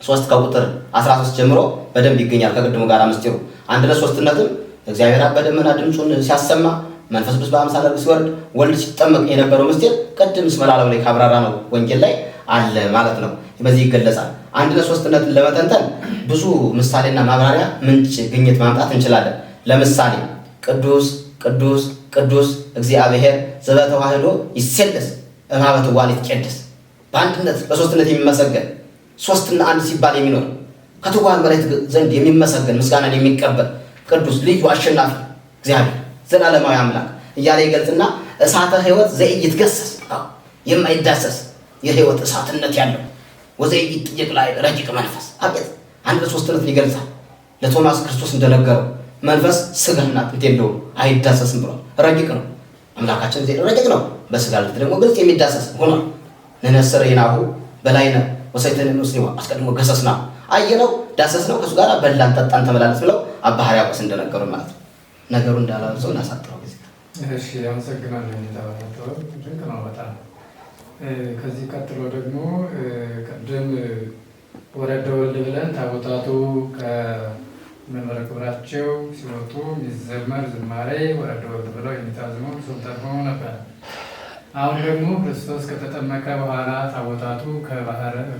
3 ከቁጥር 13 ጀምሮ በደንብ ይገኛል። ከቅድሙ ጋር ምስጢሩ አንድነት ሶስትነትም እግዚአብሔር አብ በደመና ድምፁን ሲያሰማ መንፈስ ቅዱስ በአምሳለ ርግብ ሲወርድ ወልድ ሲጠመቅ የነበረው ምስጢር ቅድም ስመላለው ላይ ካብራራ ነው ወንጌል ላይ አለ ማለት ነው። በዚህ ይገለጻል። አንድነት ሶስትነትን ለመተንተን ብዙ ምሳሌና ማብራሪያ ምንጭ ግኝት ማምጣት እንችላለን። ለምሳሌ ቅዱስ ቅዱስ ቅዱስ እግዚአብሔር ዘበተዋህዶ ይሴለስ እምኀበ ትዋን ይትቀደስ በአንድነት በሶስትነት የሚመሰገን ሶስትና አንድ ሲባል የሚኖር ከትዋን መላእክት ዘንድ የሚመሰገን ምስጋናን የሚቀበል ቅዱስ ልዩ አሸናፊ እግዚአብሔር ዘላለማዊ አምላክ እያለ ይገልጽና እሳተ ሕይወት ዘኢይትገሰስ የማይዳሰስ የሕይወት እሳትነት ያለው ወዘኢይጥየቅ ላይ ረቂቅ መንፈስ አቤት አንድ ሶስትነት ይገልጻል። ለቶማስ ክርስቶስ እንደነገረው መንፈስ ስጋና አጥንት የለውም አይዳሰስም ብሎ ረቂቅ ነው። አምላካችን ረቂቅ ነው፣ በስጋ ልት ደግሞ ግልጽ የሚዳሰስ ሆኗል። ነነስር ይናሁ በላይነ ወሰይተን ሙስሊም አስቀድሞ ገሰስና አየነው ዳሰስነው ከሱ ጋር በላን ጠጣን ተመላለስ ብለው አባ ሕርያቆስ እንደነገሩ ማለት ነው። ነገሩ እንዳላዘው እናሳጥረው ጊዜ እሺ፣ አመሰግናለሁ። ድንቅ ነው በጣም ከዚህ ቀጥሎ ደግሞ ቅድም ወረደ ወልድ ብለን ታቦታቱ ከመንበረ ክብራቸው ሲወጡ የሚዘመር ዝማሬ ወረደ ወልድ ብለው የሚታዝሙ እሱም ተርጉሞ ነበር። አሁን ደግሞ ክርስቶስ ከተጠመቀ በኋላ ታቦታቱ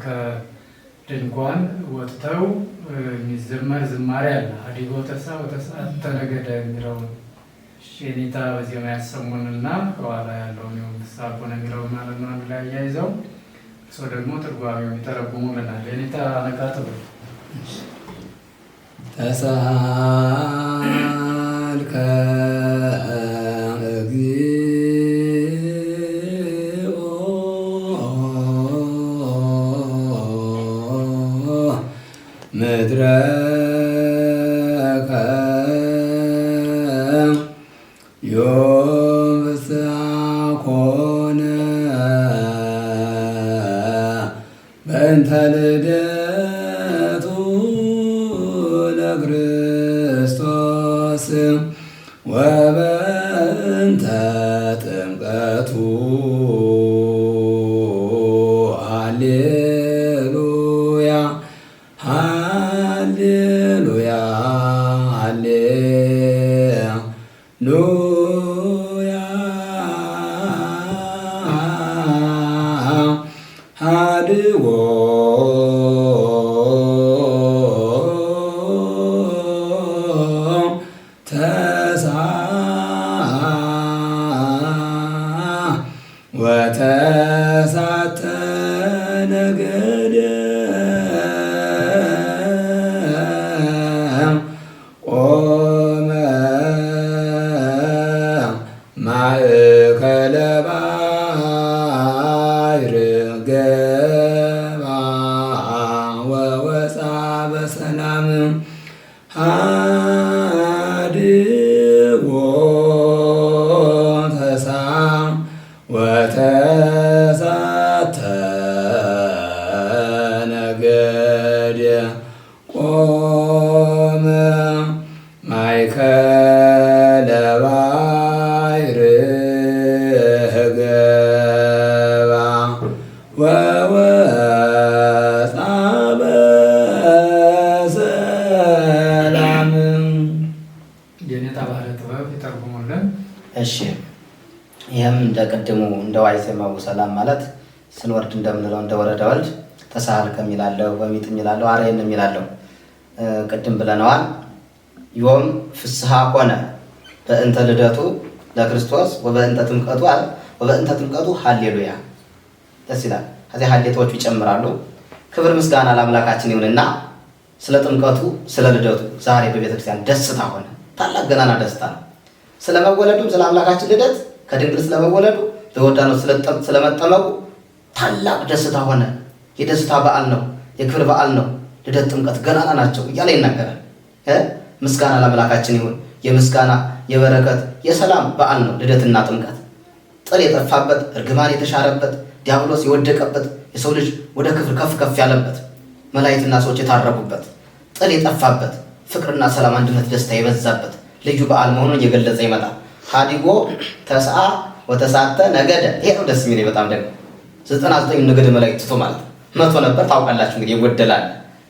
ከድንኳን ወጥተው የሚዘመር ዝማሬ አለ። ሀዲጎ ተሳ ወተስዓተ ነገደ የሚለውን የኔታ በዜማ ያሰሙንና ከኋላ ያለውን ሳቡን የሚለው ማለት ነው አንድ ላይ አያይዘው እሱ ደግሞ ትርጓሜውን ይተረጉሙልናል። የኔታ ነቃጥሉ ተሳልከ እግዚኦ ምድረከ ዮም ፍስሐ ኮነ በእንተ ልደቱ ለክርስቶስ ወበእንተ ጥምቀቱ ሃሌሉያ ሃሌሉያ ሃሌሉያ ሃድዎ ተሳ ወተሳተ ነገደ ቆመ ማእከለ ባሕር ገባ ወወፃ በሰላም ሀድጎ ተሳ ወተሳተ ነገደ ቆመ ማእከለ ባሕር ገባ ወወፃ በሰላም። የኔታ ባህረ ጥበብ ይተርጉሙልን። እሺ ይህም እንደ ቅድሙ እንደ ዋይዜማው ሰላም ማለት ስንወርድ እንደምንለው እንደ ወረደ ወልድ ተሳልከ የሚላለው በሚጥ የሚላለው አርየን የሚላለው ቅድም ብለነዋል። ዮም ፍስሐ ኮነ በእንተ ልደቱ ለክርስቶስ ወበእንተ ጥምቀቱ ሃሌሉያ። ደስ ይላል። ከዚህ ሀሌታዎቹ ይጨምራሉ። ክብር ምስጋና ለአምላካችን ይሁንና ስለ ጥምቀቱ ስለ ልደቱ ዛሬ በቤተክርስቲያን ደስታ ሆነ። ታላቅ ገናና ደስታ ነው። ስለመወለዱም ስለ አምላካችን ልደት ከድንግል ስለመወለዱ በዮርዳኖስ ስለመጠመቁ ታላቅ ደስታ ሆነ። የደስታ በዓል ነው፣ የክብር በዓል ነው። ልደት ጥምቀት ገናና ናቸው እያለ ይናገራል። ምስጋና ለአምላካችን ይሁን። የምስጋና የበረከት የሰላም በዓል ነው ልደትና ጥምቀት። ጥል የጠፋበት እርግማን የተሻረበት ዲያብሎስ የወደቀበት የሰው ልጅ ወደ ክብር ከፍ ከፍ ያለበት መላእክትና ሰዎች የታረቁበት ጥል የጠፋበት ፍቅርና ሰላም አንድነት ደስታ የበዛበት ልዩ በዓል መሆኑን እየገለጸ ይመጣል። ሀዲጎ ተስዓ ወተሳተ ነገደ። ይሄ ነው ደስ የሚለኝ በጣም ደግሞ 99 ነገደ መላእክት ትቶ ማለት መቶ ነበር። ታውቃላችሁ እንግዲህ ይጎደላል።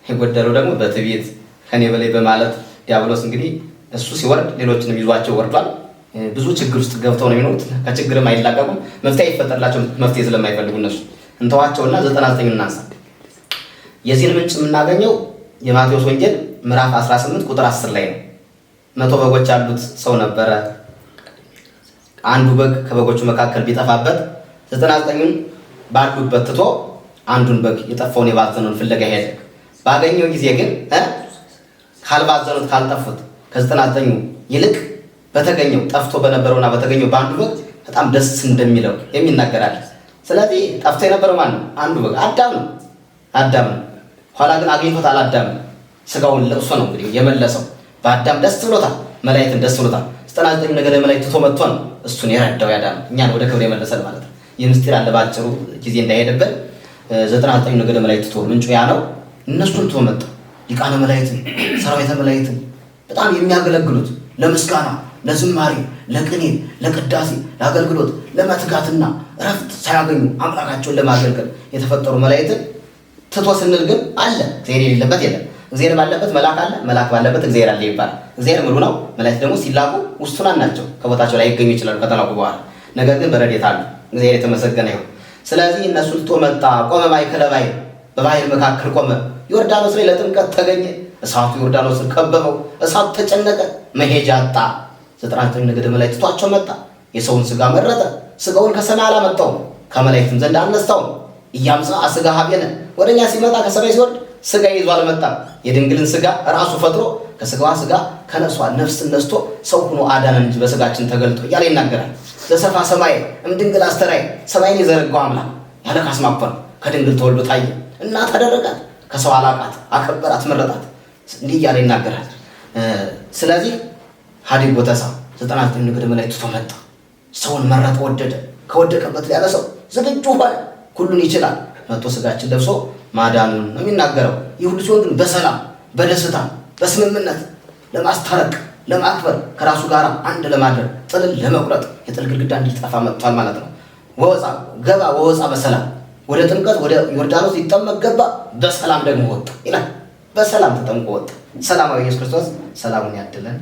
የጎደለው ደግሞ በትዕቢት ከኔ በላይ በማለት ዲያብሎስ እንግዲህ እሱ ሲወርድ ሌሎችንም ይዟቸው ወርዷል። ብዙ ችግር ውስጥ ገብተው ነው የሚኖሩት። ከችግርም አይላቀቁም። መፍትሄ አይፈጠርላቸውም። መፍትሄ ስለማይፈልጉ እነሱ እንተዋቸውና 99 እናንሳ። የዚህን ምንጭ የምናገኘው የማቴዎስ ወንጌል ምዕራፍ 18 ቁጥር 10 ላይ ነው። 100 በጎች ያሉት ሰው ነበረ። አንዱ በግ ከበጎቹ መካከል ቢጠፋበት 99ን ባሉበት ትቶ አንዱን በግ የጠፋውን የባዘነውን ፍለጋ ሄደ። ባገኘው ጊዜ ግን ካልባዘኑት ካልጠፉት ከ99 ይልቅ በተገኘው ጠፍቶ በነበረውና በተገኘው በአንዱ በግ በጣም ደስ እንደሚለው የሚናገራል። ስለዚህ ጠፍቶ የነበረው ማን ነው? አንዱ በግ አዳም ነው። ኋላ ግን አግኝቶታል። አዳም ስጋውን ለብሶ ነው እንግዲህ የመለሰው። በአዳም ደስ ብሎታል፣ መላእክትን ደስ ብሎታል። 99 ነገደ መላእክት ትቶ መጥቶ ነው እሱን የረዳው ያዳም እኛን ወደ ክብር የመለሰን ማለት ነው። ይህ ምስጢር አለ። ባጭሩ ጊዜ እንዳይሄድብን 99 ነገደ መላእክት ትቶ ምንጩ ያ ነው። እነሱን ትቶ መጣ። ሊቃነ መላእክትን ሰራዊተ መላእክትን በጣም የሚያገለግሉት ለምስጋና ለዝማሬ፣ ለቅኔ፣ ለቅዳሴ፣ ለአገልግሎት፣ ለመትጋትና እረፍት ሳያገኙ አምላካቸውን ለማገልገል የተፈጠሩ መላእክትን ትቶ ስንል ግን አለ እግዚአብሔር የሌለበት የለም። እግዚአብሔር ባለበት መልአክ አለ፣ መልአክ ባለበት እግዚአብሔር አለ ይባላል። እግዚአብሔር ምሉ ነው። መላእክት ደግሞ ሲላኩ ውስጡናን ናቸው። ከቦታቸው ላይ ይገኙ ይችላሉ ከተላኩ በኋላ። ነገር ግን በረድኤት አሉ። እግዚአብሔር የተመሰገነ ይሁን። ስለዚህ እነሱን ትቶ መጣ። ቆመ ማእከለ ባሕር፣ በባሕር መካከል ቆመ። ዮርዳኖስ ላይ ለጥምቀት ተገኘ። እሳቱ ዮርዳኖስን ከበበው። እሳቱ ተጨነቀ፣ መሄጃ አጣ። 99 ነገደ መላእክት ትቷቸው መጣ። የሰውን ስጋ መረጠ። ስጋውን ከሰማይ አላመጣውም፣ ከመላእክትም ዘንድ አልነሳውም። እያምፃ ስጋ ሀቤነ፣ ወደኛ ሲመጣ ከሰማይ ሲወርድ ስጋ ይዞ አልመጣም። የድንግልን ስጋ ራሱ ፈጥሮ ከስጋዋ ስጋ ከነፍሷ ነፍስን ነስቶ ሰው ሆኖ አዳነን እንጂ በስጋችን ተገልጦ እያለ ይናገራል። ዘሰፋ ሰማይ እምድንግል አስተራይ፣ ሰማይን የዘረጋው አምላክ ያለ ካስማ እኮ ነው። ከድንግል ተወልዶ ታየ። እናት አደረጋት፣ ከሰው አላቃት፣ አከበራት፣ መረጣት። እንዲህ እያለ ይናገራል። ስለዚህ ሀዲግ ቦተሳ 99 ነገደ መላእክት ትቶ መጣ። ሰውን መረጠ፣ ወደደ። ከወደቀበት ሊያነሳው ዝግጁ ሆነ። ሁሉን ይችላል። መጥቶ ስጋችን ለብሶ ማዳኑን ነው የሚናገረው። ይህ ሁሉ ሲሆን ግን በሰላም በደስታ በስምምነት ለማስታረቅ ለማክበር ከራሱ ጋር አንድ ለማድረግ ጥልን ለመቁረጥ የጥል ግድግዳ እንዲጠፋ መጥቷል ማለት ነው። ወወፃ ገባ ወወፃ በሰላም ወደ ጥምቀት ወደ ዮርዳኖስ ሊጠመቅ ገባ፣ በሰላም ደግሞ ወጣ ይላል። በሰላም ተጠምቆ ወጣ። ሰላማዊ ኢየሱስ ክርስቶስ ሰላሙን ያድለን።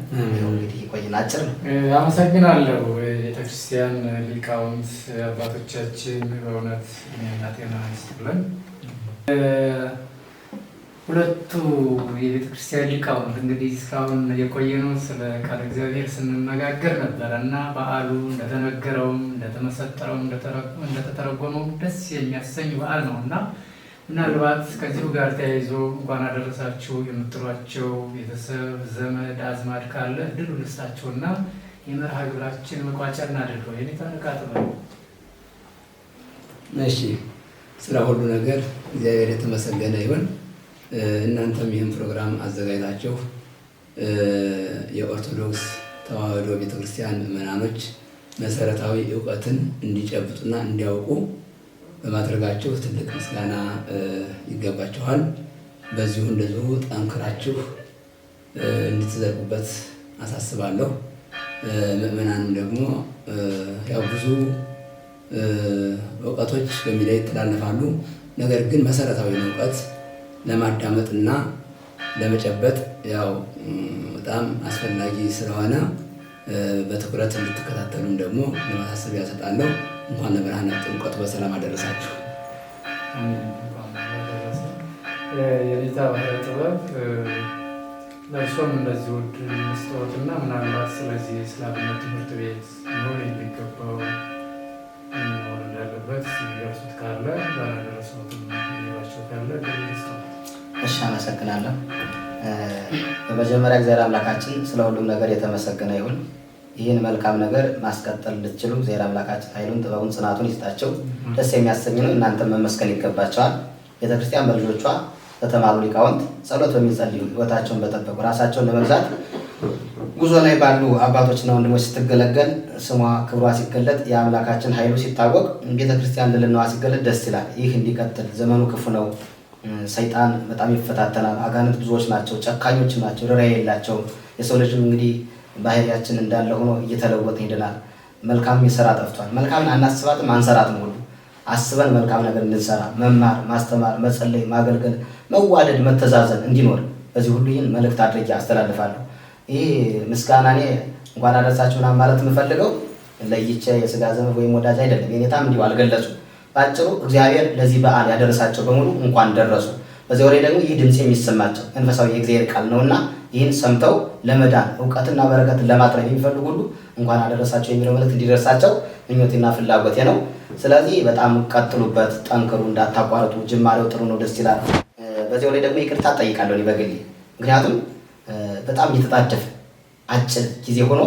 እንግዲህ ይቆይና አጭር ነው። አመሰግናለሁ። ቤተክርስቲያን ሊቃውንት አባቶቻችን በእውነት እድሜና ጤና ይስጥልን። ሁለቱ የቤተክርስቲያን ሊቃውንት እንግዲህ እስካሁን የቆየነው ስለ ቃለ እግዚአብሔር ስንነጋገር ነበረ እና በዓሉ እንደተነገረውም እንደተመሰጠረውም እንደተተረጎመው ደስ የሚያሰኝ በዓል ነው እና ምናልባት ከዚሁ ጋር ተያይዞ እንኳን አደረሳችሁ የምትሏቸው ቤተሰብ ዘመድ አዝማድ ካለ እድሉ ልስጣቸውና የመርሃ ግብራችን መቋጫ እናድርገው። የኔታ ነቃጥበ። እሺ፣ ስለ ሁሉ ነገር እግዚአብሔር የተመሰገነ ይሁን። እናንተም ይህን ፕሮግራም አዘጋጅታችሁ የኦርቶዶክስ ተዋሕዶ ቤተክርስቲያን ምዕመናኖች መሰረታዊ እውቀትን እንዲጨብጡና እንዲያውቁ በማድረጋችሁ ትልቅ ምስጋና ይገባችኋል። በዚሁ እንደዚሁ ጠንክራችሁ እንድትዘልቁበት አሳስባለሁ። ምዕመናንም ደግሞ ያው ብዙ እውቀቶች በሚዲያ ይተላለፋሉ። ነገር ግን መሰረታዊ እውቀት ለማዳመጥና ለመጨበጥ ያው በጣም አስፈላጊ ስለሆነ በትኩረት እንድትከታተሉም ደግሞ ለማሳሰቢያ እሰጣለሁ። እንኳን ለብርሃነ ጥምቀቱ በሰላም አደረሳችሁ። የኔታ ባህረ ጥበብ ለእርሶም እንደዚህ ውድ መስታወትና ምናልባት ስለዚህ ስለ አብነት ትምህርት ቤት መሆን የሚገባው መሆን እንዳለበት የሚደርሱት ካለ ባላደረሱትም የሚባቸው ካለ ግልስጠት። እሺ፣ አመሰግናለሁ። በመጀመሪያ እግዚአብሔር አምላካችን ስለ ሁሉም ነገር የተመሰገነ ይሁን። ይህን መልካም ነገር ማስቀጠል እንድትችሉ እግዚአብሔር አምላካችን ኃይሉን ጥበቡን ጽናቱን ይስጣቸው። ደስ የሚያሰኝ ነው። እናንተም መመስገን ይገባቸዋል። ቤተክርስቲያን በልጆቿ በተማሩ ሊቃውንት ጸሎት በሚጸልዩ ሕይወታቸውን በጠበቁ ራሳቸውን ለመግዛት ጉዞ ላይ ባሉ አባቶችና ወንድሞች ስትገለገል ስሟ ክብሯ ሲገለጥ የአምላካችን ኃይሉ ሲታወቅ ቤተክርስቲያን ልዕልናዋ ሲገለጥ ደስ ይላል። ይህ እንዲቀጥል። ዘመኑ ክፉ ነው። ሰይጣን በጣም ይፈታተናል። አጋንንት ብዙዎች ናቸው፣ ጨካኞች ናቸው፣ ርኅራኄ የላቸውም። የሰው ልጅም እንግዲህ ባህሪያችን እንዳለ ሆኖ እየተለወጠ ሄደናል። መልካም የሰራ ጠፍቷል። መልካምን አናስባትም አንሰራትም። ሁሉ አስበን መልካም ነገር እንድንሰራ መማር፣ ማስተማር፣ መጸለይ፣ ማገልገል፣ መዋደድ፣ መተዛዘን እንዲኖር በዚህ ሁሉ ይህን መልእክት አድርጌ አስተላልፋለሁ። ይህ ምስጋና እኔ እንኳን አደረሳችሁ ምናምን ማለት የምፈልገው ለይቼ የስጋ ዘመድ ወይም ወዳጅ አይደለም። የኔታም እንዲሁ አልገለጹም። በአጭሩ እግዚአብሔር ለዚህ በዓል ያደረሳቸው በሙሉ እንኳን ደረሱ። በዚያው ላይ ደግሞ ይህ ድምፅ የሚሰማቸው መንፈሳዊ የእግዚአብሔር ቃል ነውና ይህን ሰምተው ለመዳን እውቀትና በረከትን ለማትረፍ የሚፈልጉ ሁሉ እንኳን አደረሳቸው የሚለው መልእክት እንዲደርሳቸው ምኞቴና ፍላጎቴ ነው። ስለዚህ በጣም ቀጥሉበት፣ ጠንክሩ፣ እንዳታቋርጡ። ጅማሬው ጥሩ ነው፣ ደስ ይላል። በዚያው ላይ ደግሞ ይቅርታ ጠይቃለሁ እኔ በግሌ። ምክንያቱም በጣም እየተጣደፈ አጭር ጊዜ ሆኖ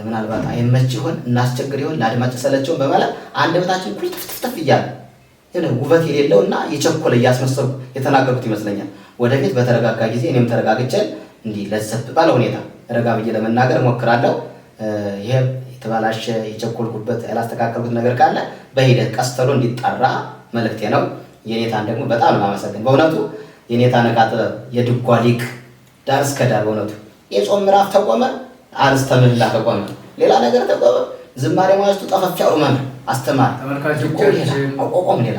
ምናልባት አይመች ይሆን እናስቸግር ይሆን ለአድማጭ ሰለቸውን በማለት አንደበታችን ኩልትፍትፍ እያለ ውበት የሌለው እና የቸኮለ እያስመሰሉ የተናገሩት ይመስለኛል። ወደፊት በተረጋጋ ጊዜ እኔም ተረጋግቼ እንዲህ ለዘብ ባለ ሁኔታ ረጋ ብዬ ለመናገር ሞክራለሁ። ይሄ የተባላሸ የቸኮልኩበት ያላስተካከልኩት ነገር ካለ በሂደት ቀስተሎ እንዲጣራ መልእክቴ ነው። የኔታን ደግሞ በጣም ማመሰግን። በእውነቱ የኔታ ነቃጥበብ የድጓ ሊቅ ዳር እስከ ዳር በእውነቱ የጾም ምዕራፍ ተቆመ አርስተ ምህላ ተቆመ። ሌላ ነገር ተቆመ። ዝማሬ ማለቱ ጠፈፍ ያሉ መምህር አስተማሪ ቆቆም ሌላ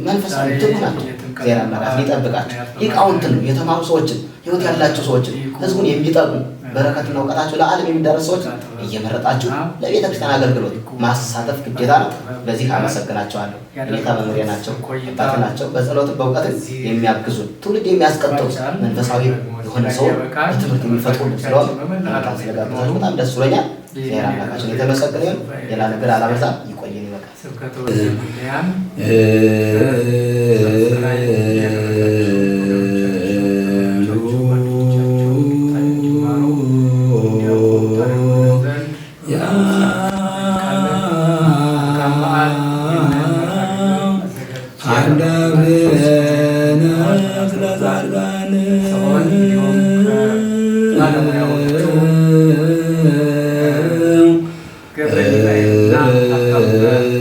መንፈሳዊ ትጉ ናቸው። ዜና መራት ሊጠብቃቸው ሊቃውንትን ነው የተማሩ ሰዎችን ህይወት ያላቸው ሰዎችን ህዝቡን የሚጠቅሙ በረከትና እውቀታቸው ለዓለም የሚዳረስ ሰዎች እየመረጣችሁ ለቤተ ክርስቲያን አገልግሎት ማሳተፍ ግዴታ ነው። በዚህ አመሰግናቸዋለሁ። ጌታ መምህሬ ናቸው፣ አባቴ ናቸው። በጸሎት በእውቀት የሚያግዙ ትውልድ የሚያስቀጥሉ መንፈሳዊ የሆነ ሰው በትምህርት የሚፈጥሩ ስለሆነ በጣም ስለጋበዛችሁ በጣም ደስ ብሎኛል። ዜና አምላካችን የተመሰገነ ይሁን። ሌላ ነገር አላበዛም። ይቆየን ይበቃል።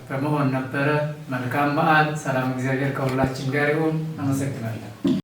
በመሆን ነበረ። መልካም በዓል። ሰላም እግዚአብሔር ከሁላችን ጋር